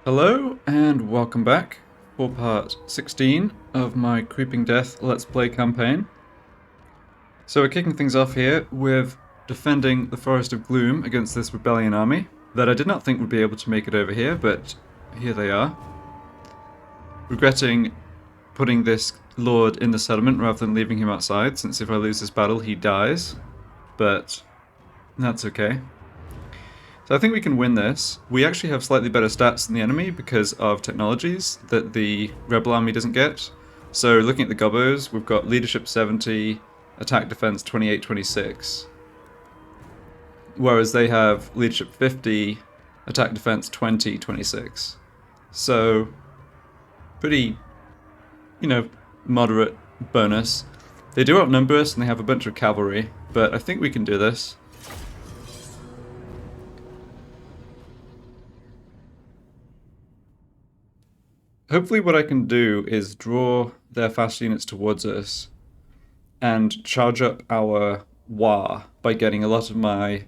Hello and welcome back for part 16 of my Creeping Death Let's Play campaign. So we're kicking things off here with defending the Forest of Gloom against this rebellion army that I did not think would be able to make it over here, but here they are. Regretting putting this lord in the settlement rather than leaving him outside, since if I lose this battle he dies, but that's okay. So I think we can win this. We actually have slightly better stats than the enemy because of technologies that the rebel army doesn't get. So looking at the Gobbos, we've got leadership 70, attack defense 28-26. Whereas they have leadership 50, attack defense 20-26. So pretty, moderate bonus. They do outnumber us and they have a bunch of cavalry, but I think we can do this. Hopefully what I can do is draw their fast units towards us and charge up our War by getting a lot of my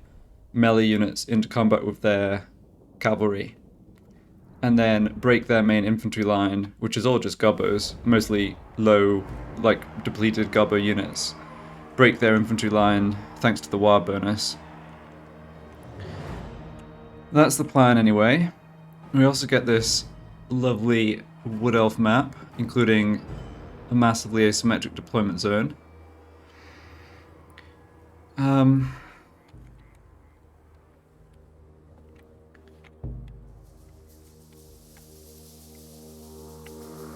melee units into combat with their cavalry. And then break their main infantry line, which is all just Gobbos, mostly low, depleted Gobbo units. Break their infantry line thanks to the War bonus. That's the plan anyway. We also get this lovely Wood Elf map, including a massively asymmetric deployment zone.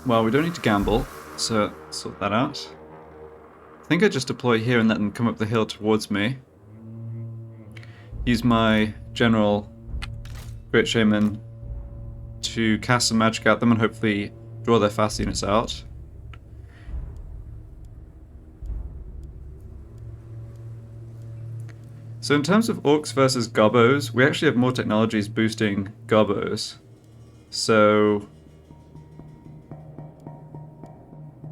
Well, we don't need to gamble, so sort that out. I think I just deploy here and let them come up the hill towards me. Use my General Great Shaman to cast some magic at them and hopefully draw their fast units out. So in terms of Orcs versus Gobbos, we actually have more technologies boosting Gobbos. So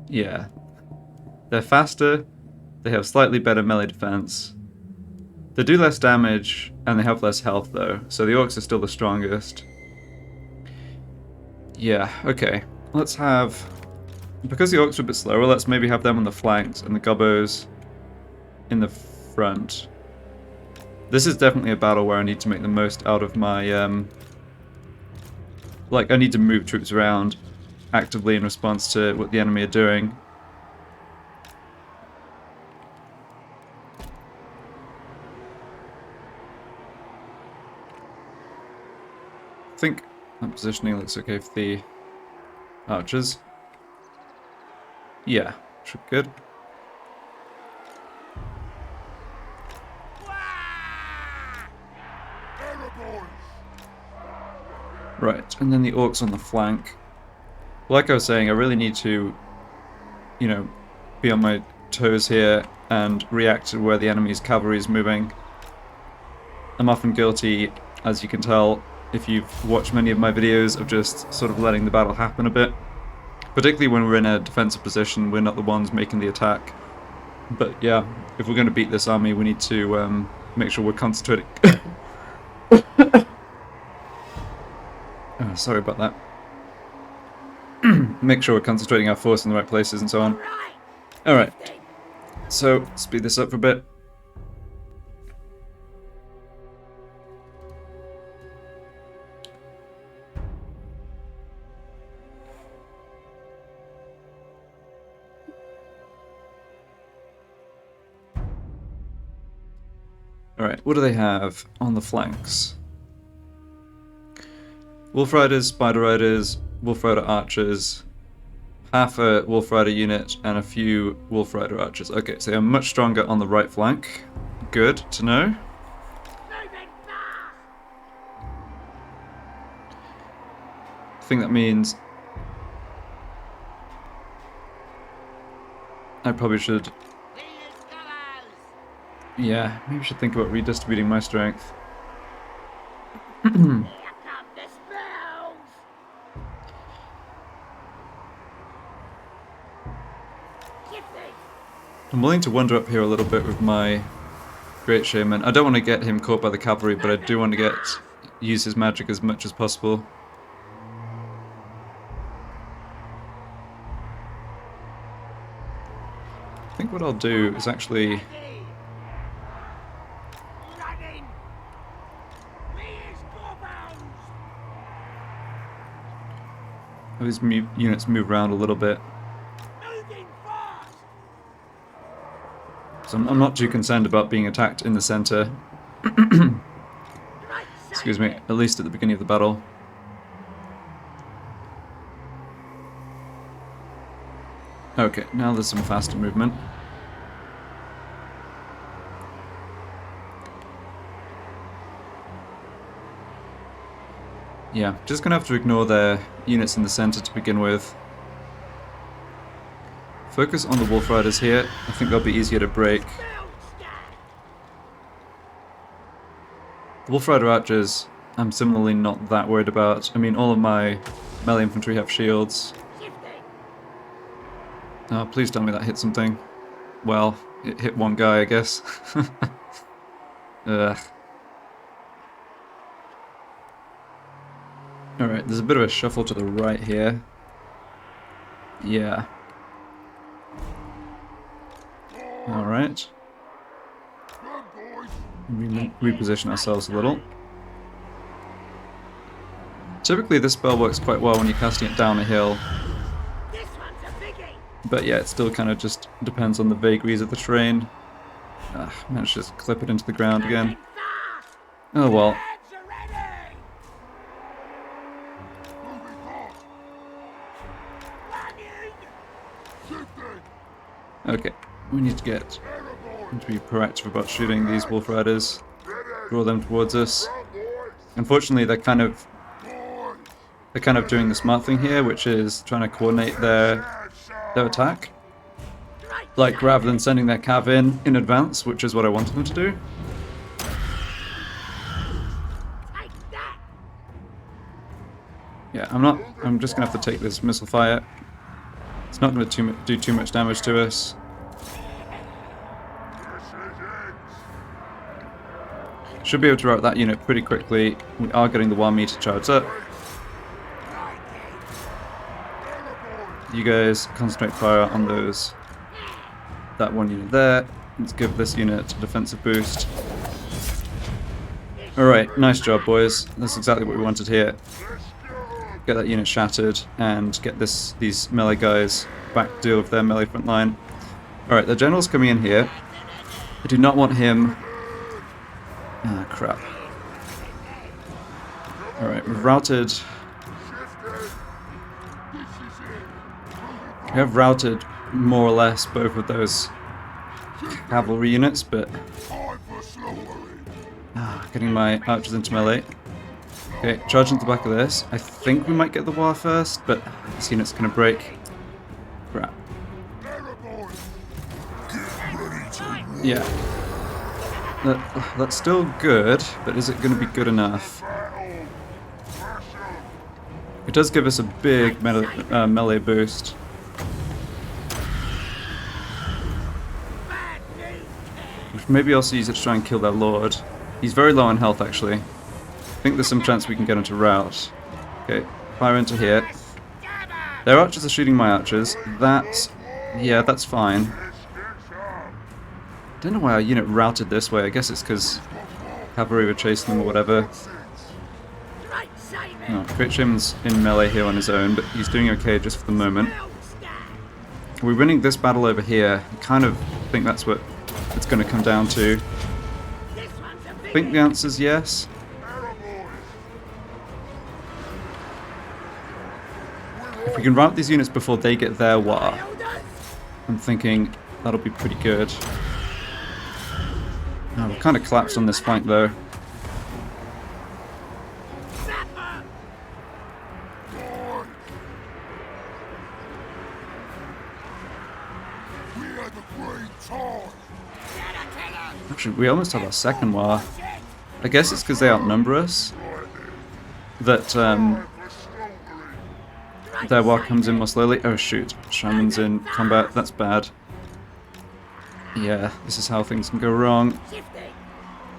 yeah. They're faster, they have slightly better melee defense. They do less damage, and they have less health though, so the Orcs are still the strongest. Yeah, okay. Let's have... Because the Orcs are a bit slower, let's maybe have them on the flanks and the Gobbos in the front. This is definitely a battle where I need to make the most out of my... I need to move troops around actively in response to what the enemy are doing. I think that positioning looks okay for the archers. Yeah, should be good. Right, and then the Orcs on the flank. Like I was saying, I really need to, be on my toes here and react to where the enemy's cavalry is moving. I'm often guilty, as you can tell, if you've watched many of my videos, of just sort of letting the battle happen a bit. Particularly when we're in a defensive position, we're not the ones making the attack. But yeah, if we're going to beat this army, we need to make sure we're concentrating. Oh, sorry about that. Make sure we're concentrating our force in the right places and so on. Alright, so speed this up for a bit. Alright, what do they have on the flanks? Wolf Riders, Spider Riders, Wolf Rider Archers, half a Wolf Rider unit, and a few Wolf Rider Archers. Okay, so they're much stronger on the right flank. Good to know. I think that means I probably should... Yeah, maybe I should think about redistributing my strength. I'm willing to wander up here a little bit with my Great Shaman. I don't want to get him caught by the cavalry, but I do want to use his magic as much as possible. what I'll do is actually... have these units move around a little bit. So I'm not too concerned about being attacked in the center. Excuse me, at least at the beginning of the battle. Okay, now there's some faster movement. Yeah, just gonna have to ignore their units in the center to begin with. Focus on the Wolf Riders here. I think they'll be easier to break. The Wolf Rider Archers, I'm similarly not that worried about. I mean, all of my melee infantry have shields. Oh, please tell me that hit something. Well, it hit one guy, I guess. Ugh. Alright, there's a bit of a shuffle to the right here. Yeah. Alright. Reposition ourselves a little. Typically this spell works quite well when you're casting it down a hill. But yeah, it still kind of just depends on the vagaries of the terrain. Managed to just clip it into the ground again. Oh well. Okay, we need to be proactive about shooting these Wolf Riders. Draw them towards us. Unfortunately, they're kind of doing the smart thing here, which is trying to coordinate their attack. Like, rather than sending their cav in advance, which is what I wanted them to do. Yeah, I'm just gonna have to take this missile fire. It's not going to do too much damage to us. Should be able to rout that unit pretty quickly. We are getting the 1 meter charge up. You guys concentrate fire on that one unit there. Let's give this unit a defensive boost. Alright, nice job boys. That's exactly what we wanted here. Get that unit shattered and get these melee guys back to deal with their melee front line. Alright, the general's coming in here. I do not want him... ah, crap. Alright, we've routed... we have routed more or less both of those cavalry units, but... getting my archers into melee. Okay, charge into the back of this. I think we might get the war first, but this unit's gonna break. Crap. Yeah. That's still good, but is it gonna be good enough? It does give us a big melee boost. Which maybe also use it to try and kill their lord. He's very low on health, actually. I think there's some chance we can get him to rout. Okay, fire into here. Their archers are shooting my archers. Yeah, that's fine. Don't know why our unit routed this way. I guess it's because cavalry were chasing them or whatever. Oh, Great Shaman's in melee here on his own, but he's doing okay just for the moment. We're winning this battle over here. I kind of think that's what it's going to come down to. I think the answer's yes. If we can rout these units before they get their war, I'm thinking that'll be pretty good. Oh, we're kind of collapsed on this flank though. Actually, we almost have our second war. I guess it's because they outnumber us that their war comes in more slowly. Oh shoot, Shaman's in combat, that's bad. Yeah, this is how things can go wrong.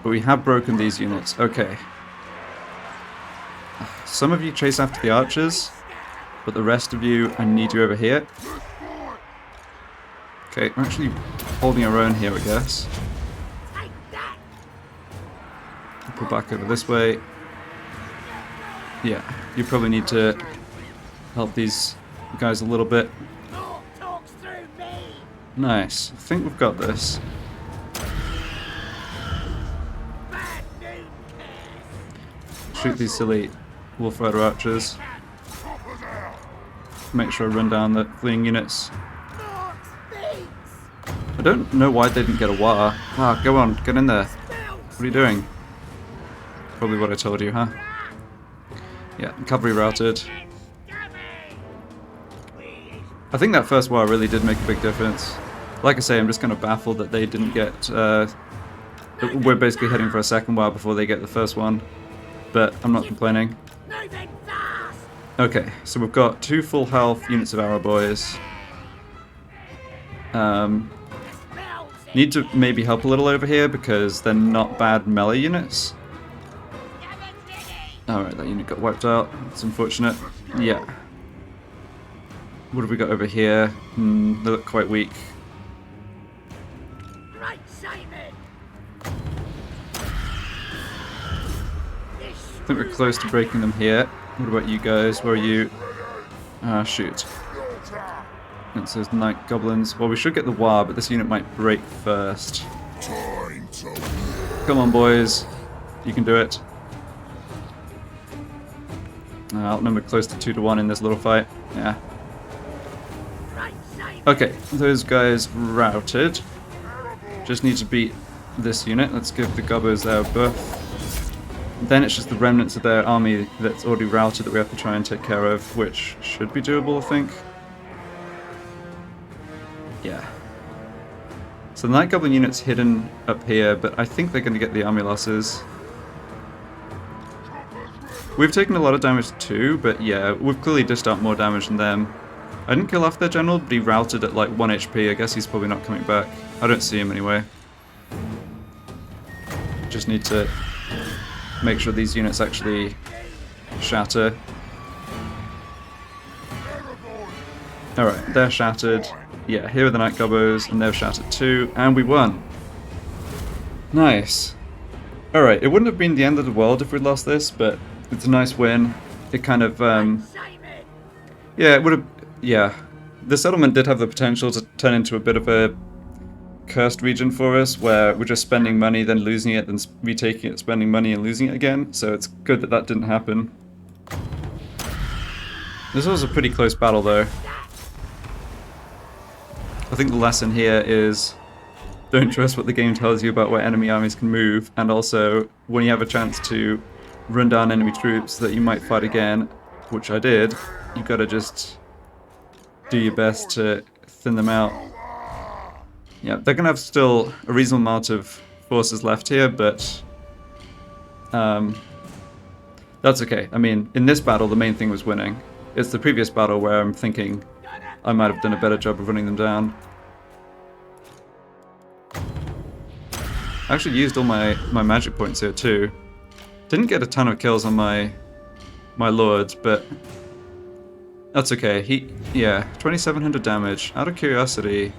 But we have broken these units, okay. Some of you chase after the archers, but the rest of you, I need you over here. Okay, we're actually holding our own here, I guess. Pull back over this way. Yeah, you probably need to help these guys a little bit. Nice. I think we've got this. Shoot these silly Wolf Rider Archers. Make sure I run down the fleeing units. I don't know why they didn't get a war. Ah, go on, get in there. What are you doing? Probably what I told you, huh? Yeah, cavalry routed. I think that first war really did make a big difference. Like I say, I'm just kind of baffled that they didn't get... we're basically heading for a second war before they get the first one. But I'm not complaining. Okay, so we've got 2 full health units of our boys. Need to maybe help a little over here because they're not bad melee units. Alright, that unit got wiped out. It's unfortunate. Yeah. What have we got over here? They look quite weak. I think we're close to breaking them here. What about you guys? Where are you? Ah, shoot. It says Night Goblins. Well, we should get the war, but this unit might break first. Come on, boys. You can do it. Outnumbered close to 2 to 1 in this little fight. Yeah. Okay, those guys routed. Just need to beat this unit. Let's give the Gobbos their buff. Then it's just the remnants of their army that's already routed that we have to try and take care of, which should be doable, I think. Yeah. So the Night Goblin unit's hidden up here, but I think they're going to get the army losses. We've taken a lot of damage too, but yeah, we've clearly dished out more damage than them. I didn't kill off their general, but he routed at like 1 HP. I guess he's probably not coming back. I don't see him anyway. Just need to make sure these units actually shatter. Alright, they're shattered. Yeah, here are the Night Gobbos, and they're shattered too, and we won! Nice. Alright, it wouldn't have been the end of the world if we'd lost this, but it's a nice win. It kind of, yeah, it would have, yeah. The settlement did have the potential to turn into a bit of a cursed region for us, where we're just spending money, then losing it, then retaking it, spending money and losing it again, so it's good that that didn't happen. This was a pretty close battle though. I think the lesson here is don't trust what the game tells you about where enemy armies can move, and also when you have a chance to run down enemy troops that you might fight again, which I did, you gotta just do your best to thin them out. Yeah, they're gonna have still a reasonable amount of forces left here, but that's okay. I mean, in this battle, the main thing was winning. It's the previous battle where I'm thinking I might have done a better job of running them down. I actually used all my magic points here too. Didn't get a ton of kills on my lords, but that's okay. Yeah, 2,700 damage. Out of curiosity,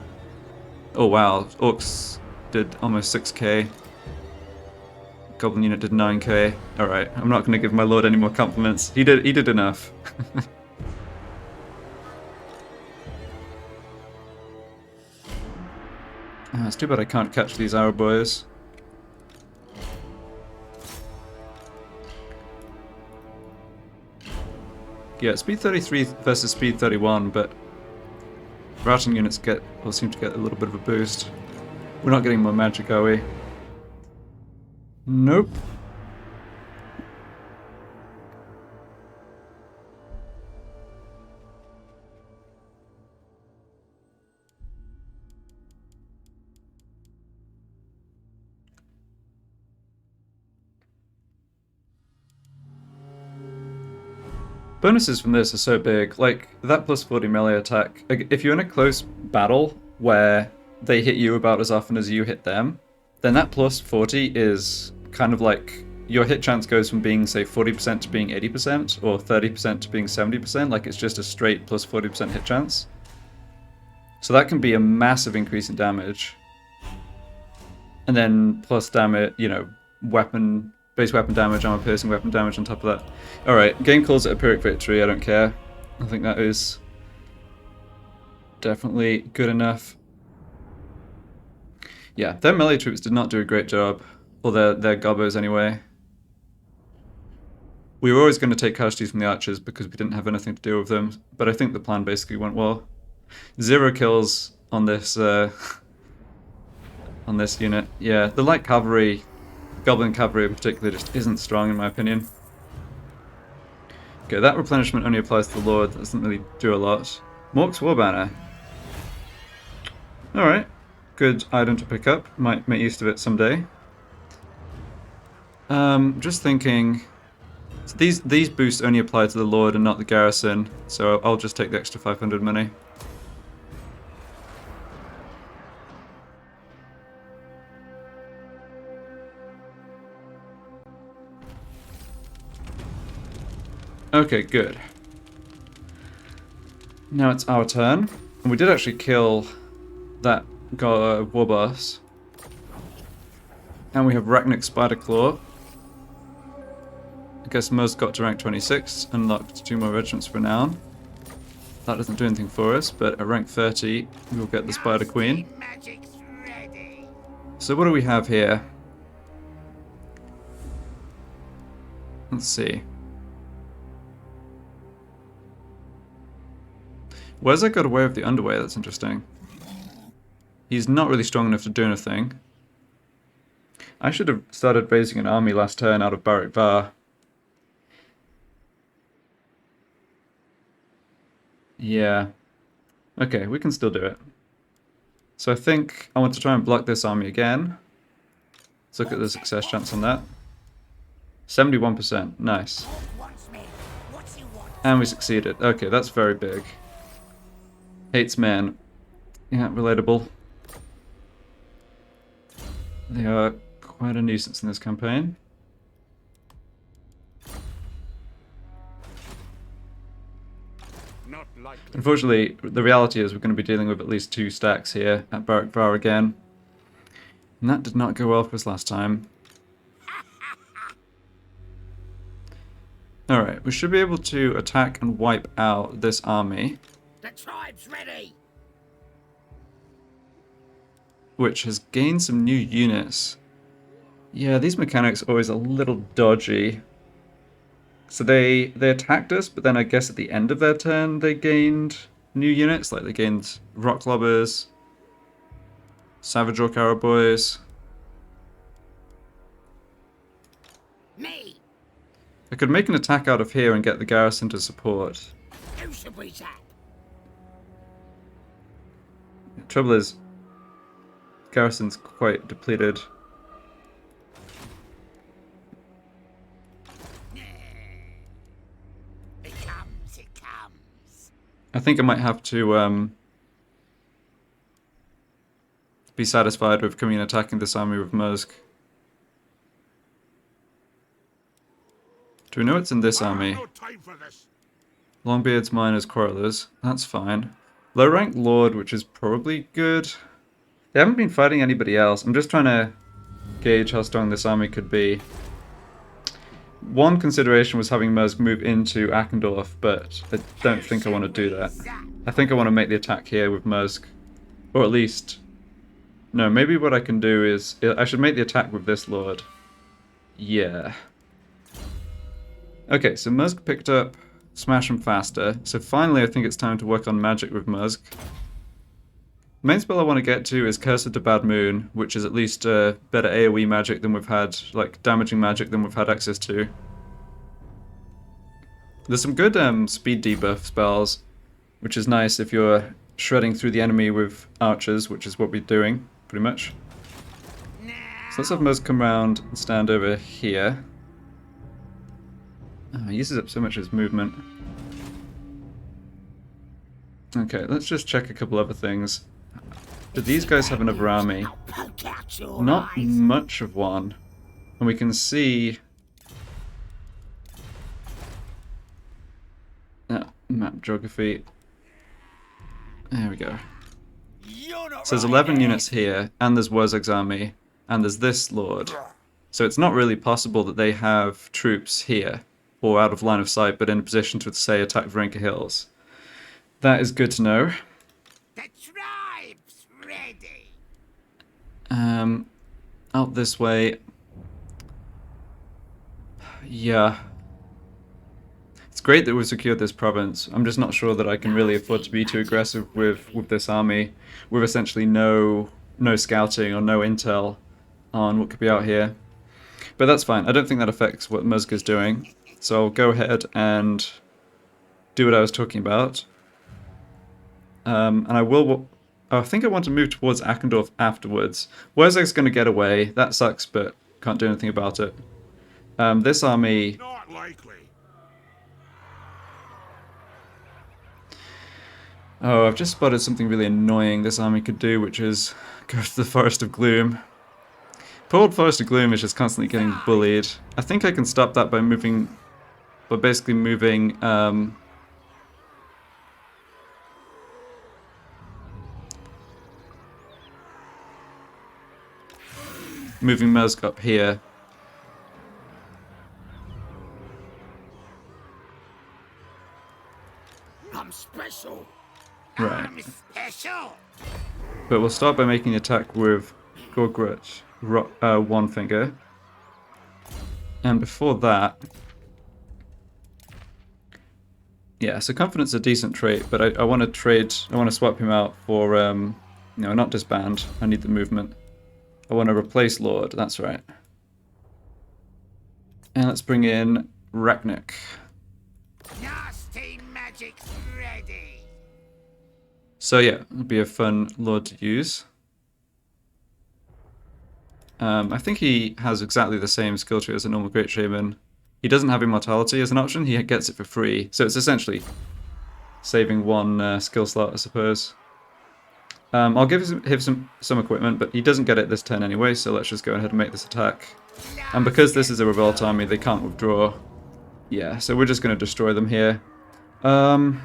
oh wow, Orcs did almost 6k. Goblin unit did 9k. All right, I'm not going to give my lord any more compliments. He did enough. It's too bad I can't catch these arrow boys. Yeah, speed 33 versus speed 31, but routing units seem to get a little bit of a boost. We're not getting more magic, are we? Nope. Bonuses from this are so big, like that plus 40 melee attack. If you're in a close battle where they hit you about as often as you hit them, then that plus 40 is kind of like your hit chance goes from being, say, 40% to being 80%, or 30% to being 70%, like it's just a straight plus 40% hit chance. So that can be a massive increase in damage. And then plus damage, you know, base weapon damage, armor piercing weapon damage on top of that. Alright, game calls it a Pyrrhic victory, I don't care. I think that is definitely good enough. Yeah, their melee troops did not do a great job. Or their Gobbos anyway. We were always going to take casualties from the Archers because we didn't have anything to do with them, but I think the plan basically went well. 0 kills on this on this unit. Yeah, the light cavalry, Goblin cavalry in particular, just isn't strong in my opinion. Okay, that replenishment only applies to the Lord. That doesn't really do a lot. Mork's War Banner. Alright, good item to pick up. Might make use of it someday. Just thinking... So these boosts only apply to the Lord and not the garrison, so I'll just take the extra 500 money. Okay, good. Now it's our turn. And we did actually kill that war boss. And we have Arachnarok Spider Claw. I guess most got to rank 26, unlocked 2 more regiments for now. That doesn't do anything for us, but at rank 30, we will get the Spider Queen. So what do we have here? Let's see. Wurrzag got away with the underway, that's interesting. He's not really strong enough to do anything. I should have started raising an army last turn out of Barak Var. Yeah. Okay, we can still do it. So I think I want to try and block this army again. Let's look at the success chance on that. 71%. Nice. And we succeeded. Okay, that's very big. Hates men. Yeah, relatable. They are quite a nuisance in this campaign. Unfortunately, the reality is we're going to be dealing with at least 2 stacks here at Barak Var again. And that did not go well for us last time. Alright, we should be able to attack and wipe out this army. The tribe's ready. Which has gained some new units. Yeah, these mechanics are always a little dodgy. So they attacked us, but then I guess at the end of their turn they gained new units. Like they gained Rock Lobbers, Savage Orc Arrow Boys. Me. I could make an attack out of here and get the garrison to support. Who should we attack? The trouble is, garrison's quite depleted. It comes. I think I might have to be satisfied with coming and attacking this army with Musk. Do we know what's in this army? Longbeards, Miners, Quarrelers. That's fine. Low rank Lord, which is probably good. They haven't been fighting anybody else. I'm just trying to gauge how strong this army could be. One consideration was having Musk move into Achendorf, but I don't think I want to do that. I think I want to make the attack here with Musk. Or at least... No, maybe what I can do is... I should make the attack with this Lord. Yeah. Okay, so Musk picked up Smash 'em Faster. So finally I think it's time to work on magic with Musk. The main spell I want to get to is Curse of the Bad Moon, which is at least better AoE magic than we've had, like damaging magic than we've had access to. There's some good speed debuff spells, which is nice if you're shredding through the enemy with archers, which is what we're doing, pretty much. So let's have Musk come around and stand over here. Oh, he uses up so much of his movement. Okay, let's just check a couple other things. Do these guys have another army? Not much of one. And we can see... map geography. There we go. So there's 11 units here, and there's Wurzag's army. and there's this lord. So it's not really possible that they have troops here, or out of line of sight, but in a position to, say, attack Varenka Hills. That is good to know. The tribe's ready. Out this way. Yeah. It's great that we've secured this province. I'm just not sure that I can really afford to be too aggressive with this army, with essentially no scouting or no intel on what could be out here. But that's fine. I don't think that affects what Murzag's doing. So I'll go ahead and do what I was talking about. And I think I want to move towards Achendorf afterwards. Wurrzag's going to get away. That sucks, but can't do anything about it. This army... Not likely. Oh, I've just spotted something really annoying this army could do, which is go to the Forest of Gloom. Poor old Forest of Gloom is just constantly getting bullied. I think I can stop that by basically moving, moving Murzag up here. I'm special. Right. I'm special. But we'll start by making the attack with Gorgrut, One Finger. And before that... Yeah, so confidence is a decent trait, but I want to swap him out for, no, not disband. I need the movement. I want to replace Lord, that's right. And let's bring in Arachnarok. Nasty magic's ready. So yeah, it'll be a fun Lord to use. I think he has exactly the same skill tree as a normal Great Shaman. He doesn't have Immortality as an option, he gets it for free. So it's essentially saving one skill slot, I suppose. I'll give him some equipment, but he doesn't get it this turn anyway, so let's just go ahead and make this attack. And because this is a revolt army, they can't withdraw. Yeah, so we're just going to destroy them here. I'm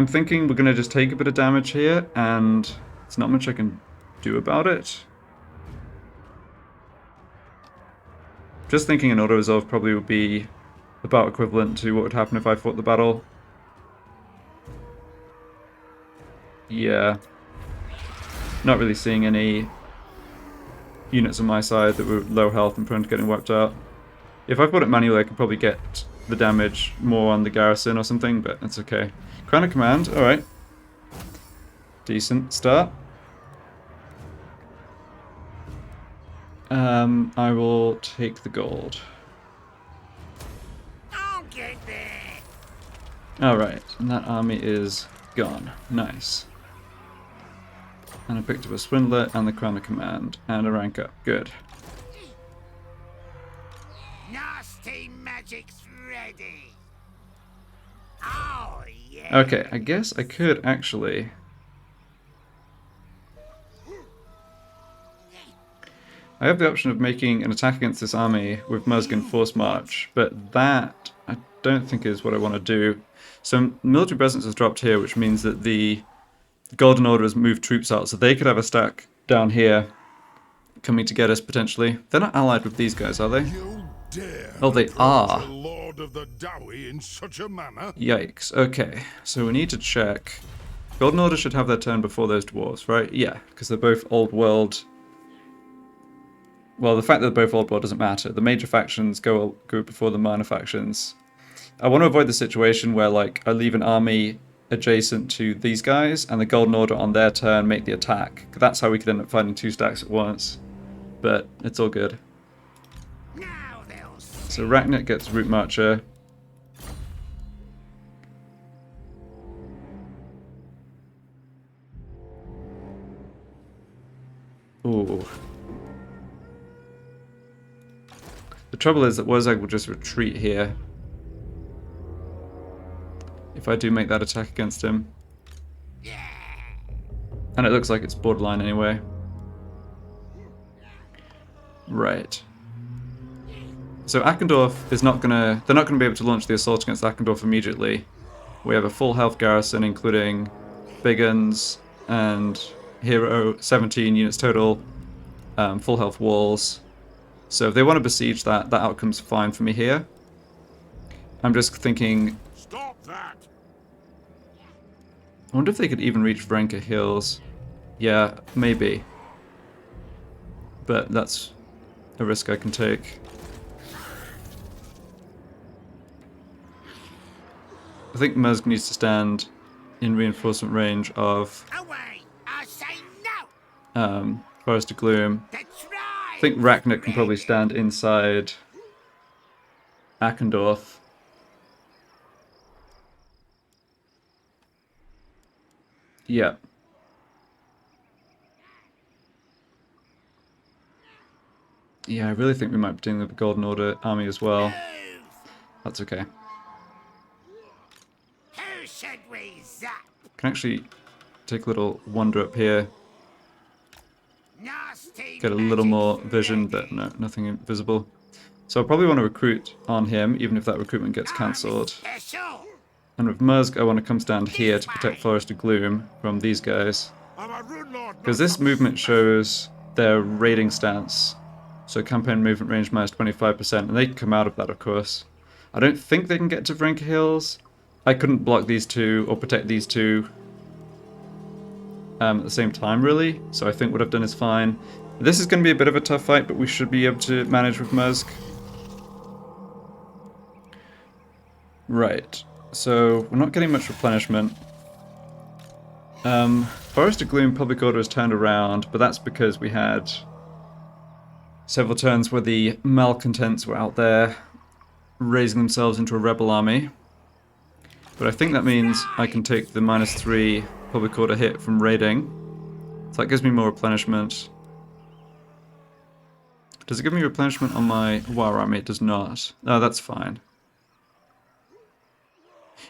thinking we're going to just take a bit of damage here, and there's not much I can do about it. Just thinking an auto-resolve probably would be about equivalent to what would happen if I fought the battle. Yeah. Not really seeing any units on my side that were low health and prone to getting wiped out. If I put it manually, I could probably get the damage more on the garrison or something, but that's okay. Crown of Command, alright. Decent start. I will take the gold. I'll get there. Alright, and that army is gone. Nice. And I picked up a Swindler and the Crown of Command, and a rank up. Good. Nasty magic's ready. Oh, yeah. Okay, I guess I could actually... I have the option of making an attack against this army with Murzag and Force March, but that I don't think is what I want to do. So military presence has dropped here, which means that the Golden Order has moved troops out, so they could have a stack down here coming to get us potentially. They're not allied with these guys, are they? You dare Oh, they are. the Lord of the Dowie in such a manner? Yikes. Okay, so we need to check. Golden Order should have their turn before those dwarves, right? Yeah, because they're both old world. Well, the fact that they're both old world doesn't matter. The major factions go before the minor factions. I want to avoid the situation where, like, I leave an army adjacent to these guys and the Golden Order on their turn make the attack. That's how we could end up fighting two stacks at once. But it's all good. Now they'll see. So Arachnarok gets Root Marcher. Ooh. The trouble is that Wurrzag will just retreat here. If I do make that attack against him. And it looks like it's borderline anyway. Right. So Achendorf is not gonna... They're not gonna be able to launch the assault against Achendorf immediately. We have a full health garrison, including big guns and hero, 17 units total, full health walls. So if they want to besiege that, that outcome's fine for me here. I'm just thinking, Stop that! I wonder if they could even reach Vrenka Hills. Yeah, maybe. But that's a risk I can take. I think Murrzag needs to stand in reinforcement range of Away! I say no! Forest of Gloom. The I think tribe's Arachnarok can probably ready. stand inside Akendorf. Yeah. Yeah, I really think we might be dealing with the Golden Order army as well. Move! That's okay. Who should we zap? Can actually take a little wander up here. Nasty Get a little more magic's vision, ready. but no, nothing visible. So I'll probably want to recruit on him, even if that recruitment gets I'm cancelled. special. And with Murrzag, I want to come stand here to protect Forest of Gloom from these guys. I'm a rude lord. Because this movement shows their raiding stance. So campaign movement range minus 25%, and they can come out of that, of course. I don't think they can get to Vrenka Hills. I couldn't block these two or protect these two at the same time, really. So I think what I've done is fine. This is going to be a bit of a tough fight, but we should be able to manage with Murrzag. Right. So we're not getting much replenishment. Forest of Gloom Public Order has turned around, but that's because we had several turns where the malcontents were out there raising themselves into a rebel army. But I think that means I can take the -3 Public Order hit from raiding. So that gives me more replenishment. Does it give me replenishment on my war army? It does not. Oh, that's fine.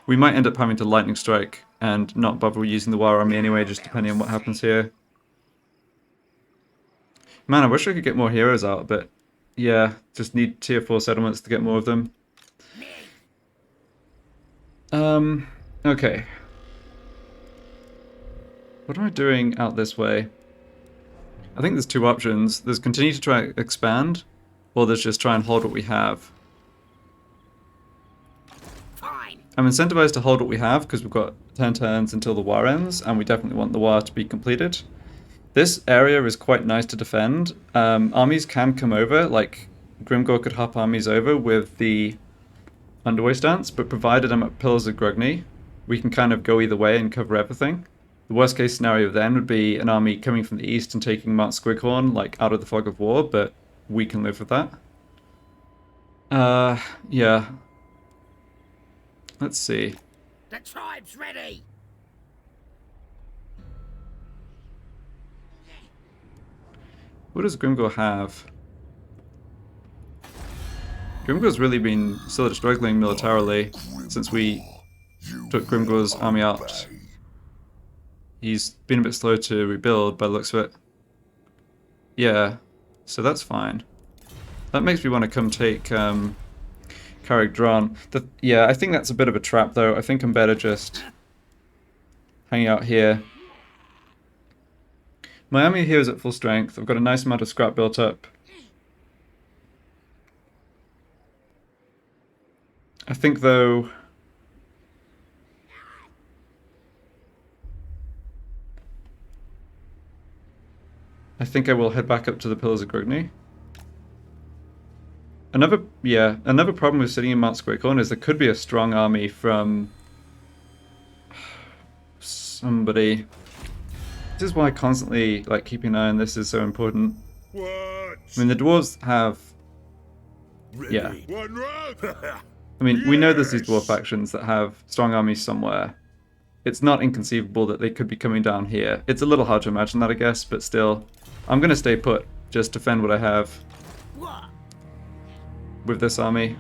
We might end up having to lightning strike and not bother using the war army anyway, just depending on what happens here. Man, I wish I could get more heroes out, but yeah, just need tier 4 settlements to get more of them. Okay. What am I doing out this way? I think there's two options. There's continue to try and expand, or there's just try and hold what we have. Fine. I'm incentivized to hold what we have because we've got 10 turns until the war ends, and we definitely want the war to be completed. This area is quite nice to defend. Armies can come over, like Grimgor could hop armies over with the underway stance, but provided I'm at Pillars of Grugny, we can kind of go either way and cover everything. The worst case scenario then would be an army coming from the east and taking Mount Squighorn, like out of the fog of war, but we can live with that. Yeah. Let's see. The tribe's ready. What does Grimgor have? Grimgor's really been sort of struggling militarily since we took Grimgor's army out. He's been a bit slow to rebuild by the looks of it. Yeah, so that's fine. That makes me want to come take Carrick-Dron. Yeah, I think that's a bit of a trap though. I think I'm better just hanging out here. My army here is at full strength. I've got a nice amount of scrap built up. I think though... I think I will head back up to the Pillars of Grugny. Another problem with sitting in Mount Squighorn is there could be a strong army from somebody. This is why constantly like keeping an eye on this is so important. What? I mean, the dwarves have, yeah. One round. I mean, we know there's these dwarf factions that have strong armies somewhere. It's not inconceivable that they could be coming down here. It's a little hard to imagine that, I guess, but still. I'm going to stay put, just defend what I have with this army.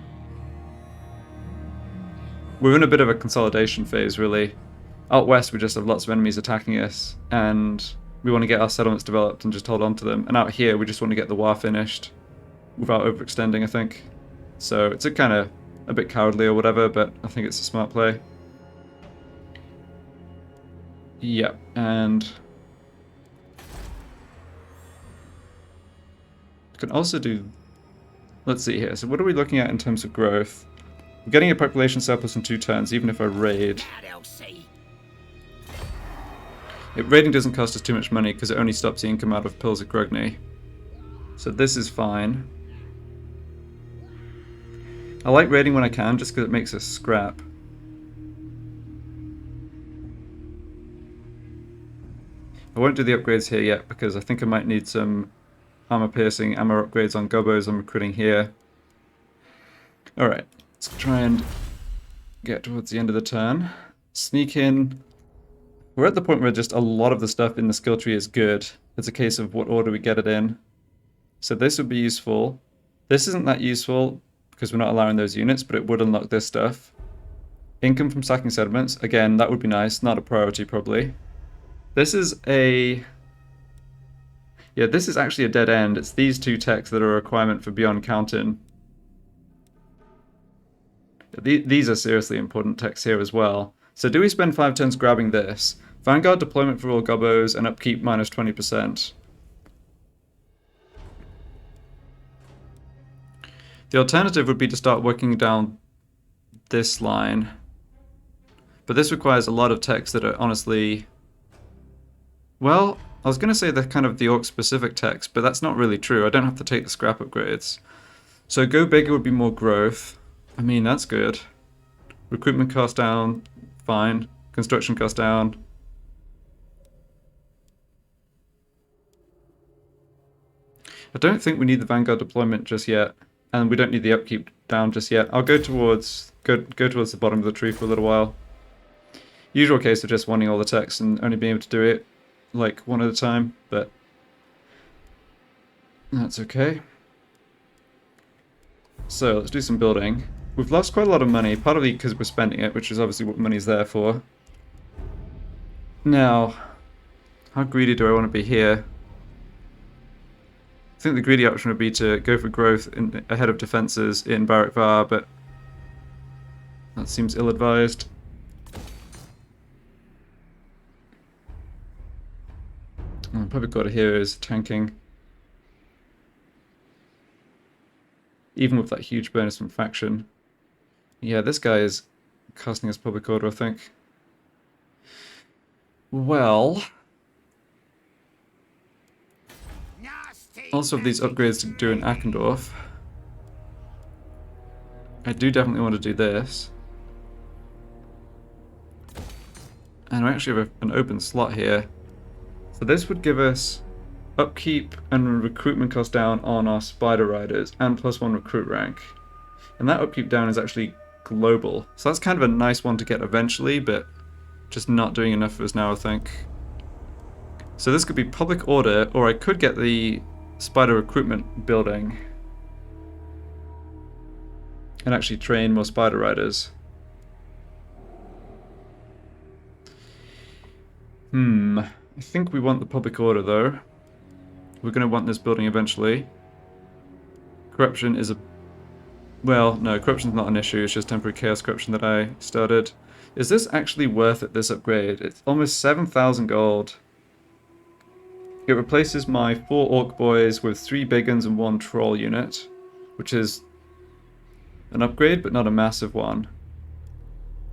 We're in a bit of a consolidation phase, really. Out west, we just have lots of enemies attacking us, and we want to get our settlements developed and just hold on to them. And out here, we just want to get the war finished without overextending, I think. So it's a kind of a bit cowardly or whatever, but I think it's a smart play. Yeah, and Can also do... Let's see here. So what are we looking at in terms of growth? I'm getting a population surplus in 2 turns, even if I raid. Now they'll see. Raiding doesn't cost us too much money because it only stops the income out of Pills of Grugny. So this is fine. I like raiding when I can just because it makes us scrap. I won't do the upgrades here yet because I think I might need some armor piercing, ammo upgrades on Gobbos I'm recruiting here. Alright, let's try and get towards the end of the turn. Sneak in. We're at the point where just a lot of the stuff in the skill tree is good. It's a case of what order we get it in. So this would be useful. This isn't that useful because we're not allowing those units, but it would unlock this stuff. Income from sacking settlements. Again, that would be nice. Not a priority, probably. This is a... Yeah, this is actually a dead end. It's these 2 techs that are a requirement for Beyond Counting. These are seriously important techs here as well. So do we spend 5 turns grabbing this? Vanguard deployment for all Gobbos and upkeep minus 20%. The alternative would be to start working down this line. But this requires a lot of techs that are honestly... Well, I was going to say they're kind of the Orc specific techs, but that's not really true. I don't have to take the scrap upgrades. So go bigger would be more growth. I mean, that's good. Recruitment cost down, fine. Construction cost down. I don't think we need the Vanguard deployment just yet, and we don't need the upkeep down just yet. I'll go towards the bottom of the tree for a little while. Usual case of just wanting all the techs and only being able to do it like one at a time, but that's okay. So let's do some building. We've lost quite a lot of money, partly because we're spending it, which is obviously what money's there for. Now, how greedy do I want to be here? I think the greedy option would be to go for growth ahead of defenses in Barak Var, but that seems ill-advised. Public order here is tanking. Even with that huge bonus from faction. Yeah, this guy is casting us public order, I think. Well... Also have these upgrades to do in Akendorf. I do definitely want to do this. And we actually have an open slot here. So this would give us upkeep and recruitment cost down on our Spider Riders and +1 recruit rank. And that upkeep down is actually global. So that's kind of a nice one to get eventually, but just not doing enough for us now, I think. So this could be public order, or I could get the Spider recruitment building and actually train more Spider Riders. I think we want the public order though. We're going to want this building eventually. Corruption is a... Well, no, corruption's not an issue, it's just temporary chaos corruption that I started. Is this actually worth it, this upgrade? It's almost 7,000 gold. It replaces my 4 Orc boys with 3 big guns and 1 troll unit, which is an upgrade, but not a massive one.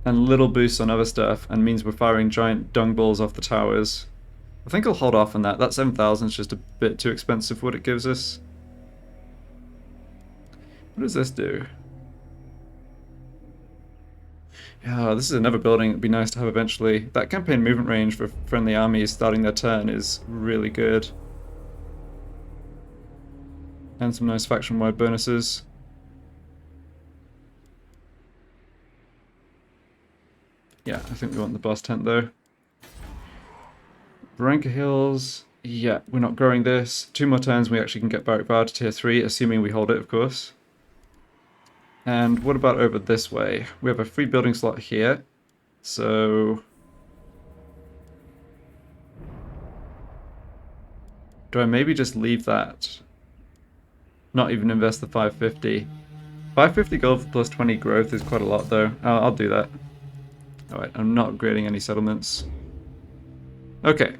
And little boosts on other stuff, and means we're firing giant dung balls off the towers. I think I'll hold off on that. That 7,000 is just a bit too expensive for what it gives us. What does this do? Yeah, this is another building it'd be nice to have eventually. That campaign movement range for friendly armies starting their turn is really good. And some nice faction-wide bonuses. Yeah, I think we want the boss tent though. Barranca Hills. Yeah, we're not growing this. 2 more turns we actually can get Barak Var to tier 3, assuming we hold it, of course. And what about over this way? We have a free building slot here. So... do I maybe just leave that? Not even invest the 550. 550 gold for plus 20 growth is quite a lot though. I'll do that. Alright, I'm not upgrading any settlements. Okay.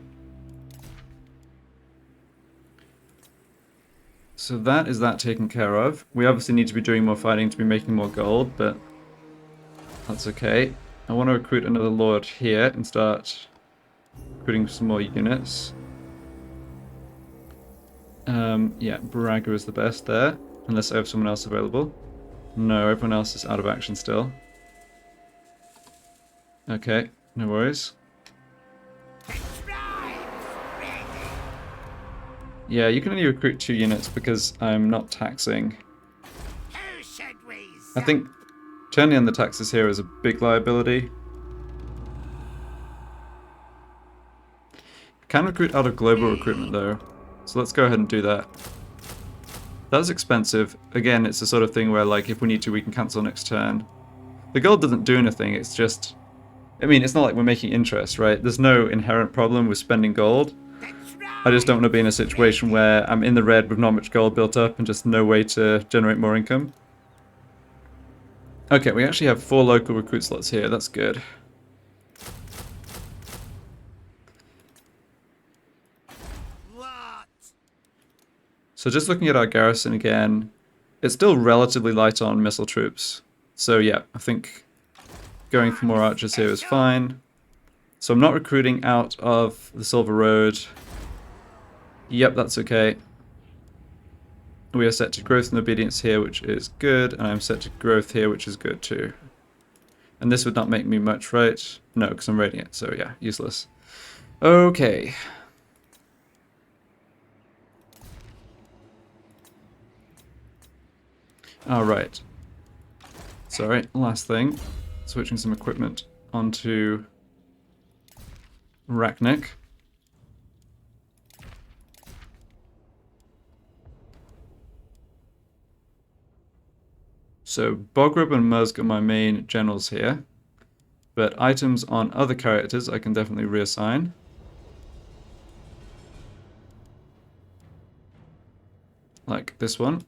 So that is that taken care of. We obviously need to be doing more fighting to be making more gold, but that's okay. I want to recruit another lord here and start recruiting some more units. Yeah, Braga is the best there, unless I have someone else available. No, everyone else is out of action still. Okay, no worries. The tribe's ready. Yeah, you can only recruit 2 units because I'm not taxing. Who should we I zap? think turning on the taxes here is a big liability. Can recruit out of global recruitment though, so let's go ahead and do that. That's expensive. Again, it's the sort of thing where, like, if we need to, we can cancel next turn. The gold doesn't do anything, it's just... I mean, it's not like we're making interest, right? There's no inherent problem with spending gold. The I just don't want to be in a tribe's situation where I'm in the red with not much gold built up and just no way to generate more income. Okay, we actually have 4 local recruit slots here, that's good. What? So just looking at our garrison again, it's still relatively light on missile troops. So yeah, I think going for more archers here is fine. So I'm not recruiting out of the Silver Road. Yep, that's okay. We are set to growth and obedience here, which is good, and I'm set to growth here, which is good too. And this would not make me much, right? No, because I'm raiding it, so yeah, useless. Okay. Alright. Sorry, last thing. Switching some equipment onto Arachnarok. So Bogrub and Musk are my main generals here, but items on other characters I can definitely reassign. Like this one.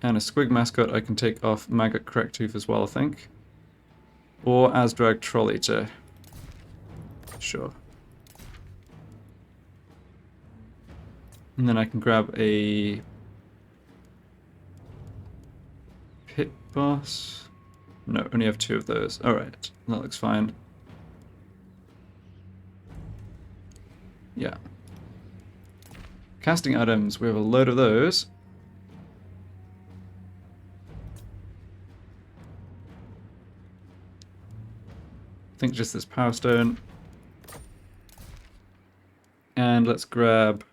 And a squig mascot I can take off Maggot Crackhtooth as well, I think. Or Asdrag Troll Eater. Sure. And then I can grab a Pit Boss. No, only have 2 of those. Alright, that looks fine. Yeah. Casting items, we have a load of those. I think just this Power Stone. And let's grab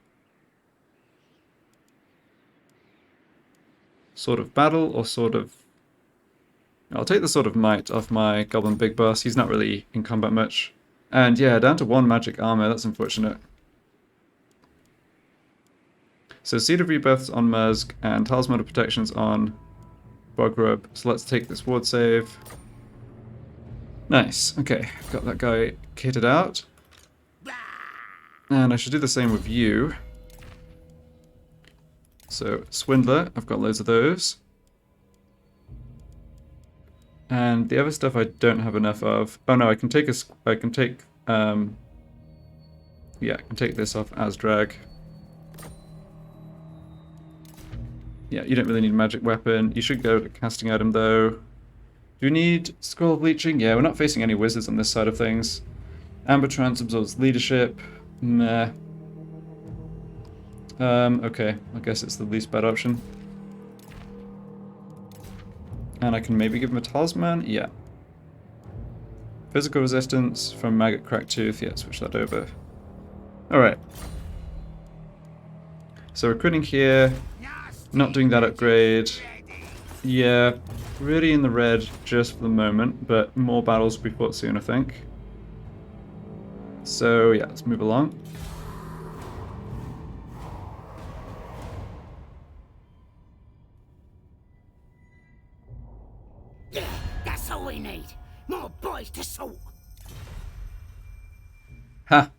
Sword of Battle or Sword of... I'll take the Sword of Might off my Goblin Big Boss. He's not really in combat much. And yeah, down to 1 magic armor. That's unfortunate. So Seed of Rebirths on Musk and Talisman of Protections on Bogrub. So let's take this ward save. Nice. Okay, got that guy kitted out. And I should do the same with you. So, Swindler, I've got loads of those. And the other stuff I don't have enough of. Oh no, I can take this off Asdrag. Yeah, you don't really need a magic weapon. You should go to casting item though. Do we need Scroll of Bleaching? Yeah, we're not facing any wizards on this side of things. Ambertrance absorbs leadership. Meh. Okay, I guess it's the least bad option. And I can maybe give him a talisman? Yeah. Physical resistance from Maggot Crackhtooth. Yeah, switch that over. Alright. So recruiting here. Not doing that upgrade. Yeah, really in the red just for the moment, but more battles will be fought soon, I think. So yeah, let's move along. Yeah, that's all we need. More boys to sort. Ha!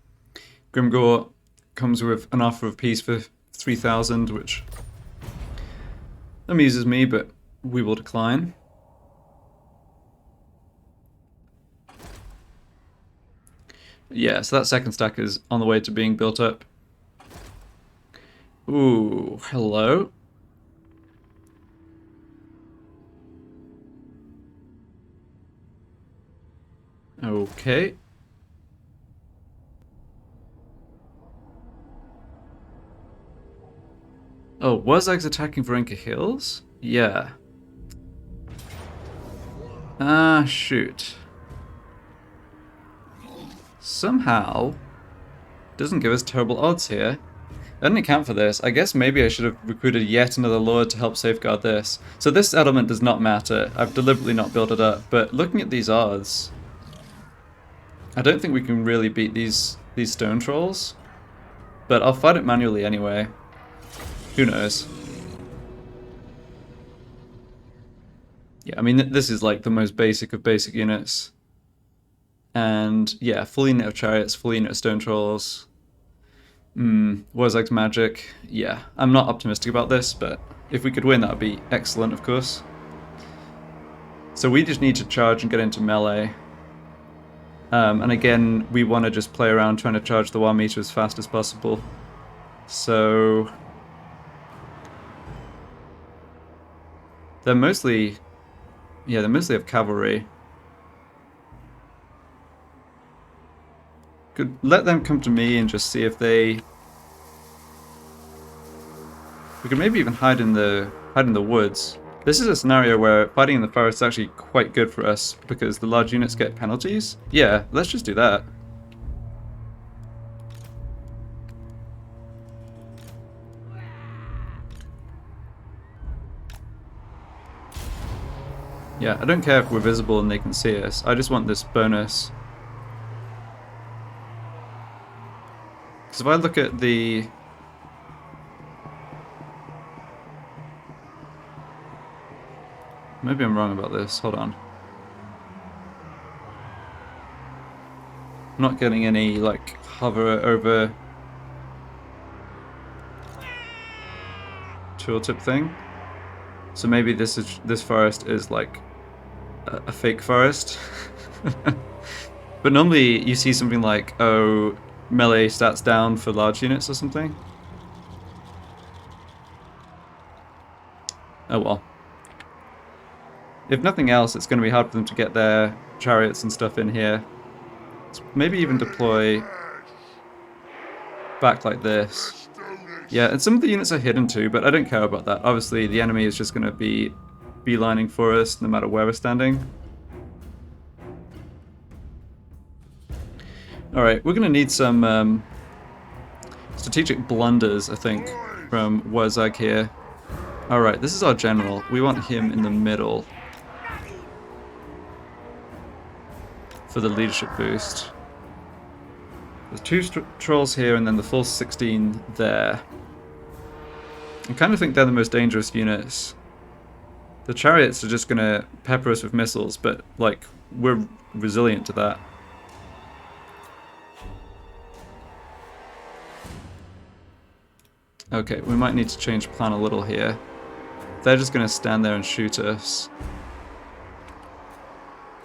Grimgore comes with an offer of peace for 3,000, which amuses me, but we will decline. Yeah, so that second stack is on the way to being built up. Ooh, hello. Okay. Oh, Wurrzag's attacking Varenka Hills? Yeah. Ah, shoot. Somehow, doesn't give us terrible odds here. I didn't account for this. I guess maybe I should have recruited yet another lord to help safeguard this. So this settlement does not matter. I've deliberately not built it up, but looking at these odds, I don't think we can really beat these stone trolls. But I'll fight it manually anyway. Who knows? Yeah, I mean, this is like the most basic of basic units. And yeah, full unit of chariots, full unit of stone trolls. Wurzag's magic. Yeah, I'm not optimistic about this, but if we could win, that would be excellent, of course. So we just need to charge and get into melee. And again, we want to just play around trying to charge the war meter as fast as possible. So they're mostly, yeah, they mostly have cavalry. Could let them come to me and just see if they. We could maybe even hide in the woods. This is a scenario where fighting in the forest is actually quite good for us because the large units get penalties. Yeah, let's just do that. Yeah, I don't care if we're visible and they can see us. I just want this bonus. Because if I look at the... Maybe I'm wrong about this. Hold on. I'm not getting any, like, hover over tooltip thing. So maybe this forest is like a fake forest. But normally you see something like, oh, melee stats down for large units or something. Oh well. If nothing else, it's going to be hard for them to get their chariots and stuff in here. Let's maybe even deploy back like this. Yeah, and some of the units are hidden too, but I don't care about that. Obviously, the enemy is just going to be beelining for us no matter where we're standing. Alright, we're going to need some strategic blunders, I think, from Wurrzag here. Alright, this is our general. We want him in the middle for the leadership boost. There's two trolls here and then the full 16 there. I kind of think they're the most dangerous units. The chariots are just going to pepper us with missiles, but like we're resilient to that. Okay, we might need to change plan a little here. They're just going to stand there and shoot us.